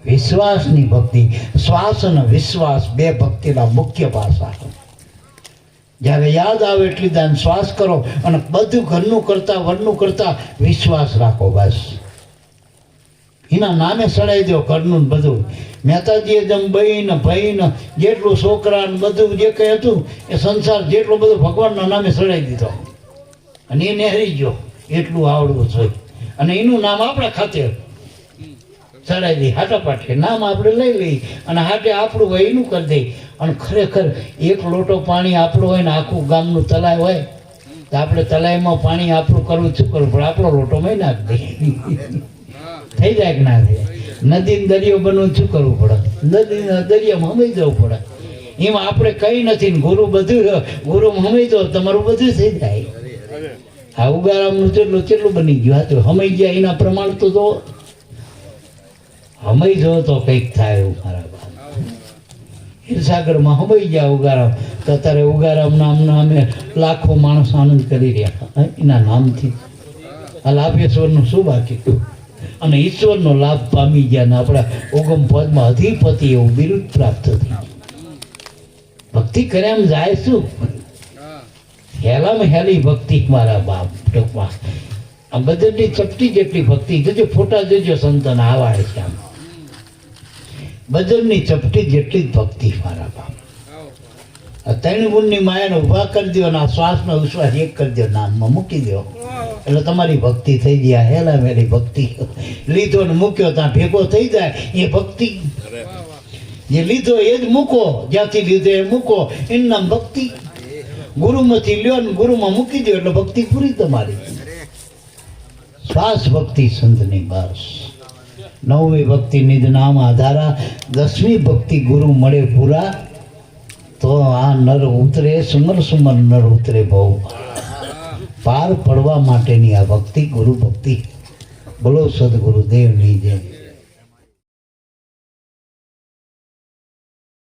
વિશ્વાસની ભક્તિ, શ્વાસ અને વિશ્વાસ બે ભક્તિના મુખ્ય પાસા. જ્યારે યાદ આવે એટલી દાન શ્વાસ કરો, અને બધું ઘરનું કરતા વરનું કરતા વિશ્વાસ રાખો. બસ એના નામે સડાઈ દો ઘરનું બધું. મહેતાજીએ જેમ બહેન ભાઈ જેટલું છોકરા ને બધું જે કંઈ હતું એ સંસાર જેટલું બધું ભગવાનના નામે સડાઈ દીધો, અને એ નહેરી ગયો. એટલું આવડવું જોઈએ. અને એનું નામ આપણા ખાતે ચડાવી દઈએ, હાટાપાઠે નામ આપણે લઈ લઈએ, અને હાટે આપણું હોય એનું કરી દઈએ. અને ખરેખર એક લોટો પાણી આપણું હોય ને આખું ગામનું તલાવ હોય તો આપણે તલાવમાં પાણી આપણું કરવું, શું કરવું પડે? આપણો લોટો માં નાખી દઈએ. થઈ જાય કે ના થાય? નદી દરિયો બનવું શું કરવું પડે? નદી દરિયામાં હમાઈ જવું પડે. એમાં આપણે કઈ નથી. ગુરુ બધું, ગુરુ હમાઈ દો તમારું બધું થઈ જાય. આ ઉગારામનું કેટલું બની ગયું. હા, તો હમાઈ ગયા એના પ્રમાણ તો જો હમાઈ જો તો કંઈક થાય એવું. મારા બાપ હિરસાગરમાં હમાઈ ગયા ઉગારામ, તો અત્યારે ઉગારામ નામના અમે લાખો માણસ આનંદ કરી રહ્યા એના નામથી. આ લાભેશ્વરનું શું બાકી? અને ઈશ્વરનો લાભ પામી ગયા ને આપણા ઉગમ પદમાં અધિપતિ એવું બિરુદ પ્રાપ્ત થઈ. ભક્તિ કર્યા એમ જાય શું? હેલામાં હેલી ભક્તિ મારા બાપ. ટૂંકમાં આ બધાની ચપટી જેટલી ભક્તિ. જોજો ફોટા જોજો સંતોના આવા છે. આમ બદલની ચપટી જેટલી જ ભક્તિ મારા બાપ. ત્રણ ગુણની માયાને ઉભા કરી દો અને આ શ્વાસનો વિશ્વાસ એક કરી દો, નામમાં મૂકી દો એટલે તમારી ભક્તિ થઈ ગયા. હેલા મેલી ભક્તિ લીધો ને મૂક્યો ત્યાં ભેગો થઈ જાય એ ભક્તિ. જે લીધો એ જ મૂકો, જ્યાંથી લીધો એ મૂકો, એનું નામ ભક્તિ. ગુરુમાંથી લ્યો ને ગુરુમાં મૂકી દો એટલે ભક્તિ પૂરી તમારી. શ્વાસ ભક્તિ સંતની બસ. 9મી ભક્તિ નિજ નામ આધારા. 10મી ભક્તિ ગુરુ મળે પૂરા, તો આ નર ઉતરે સુમર સુમર નર ઉતરે બહુ. પાર પડવા માટેની આ ભક્તિ ગુરુ ભક્તિ. બોલો સદગુરુદેવની જય.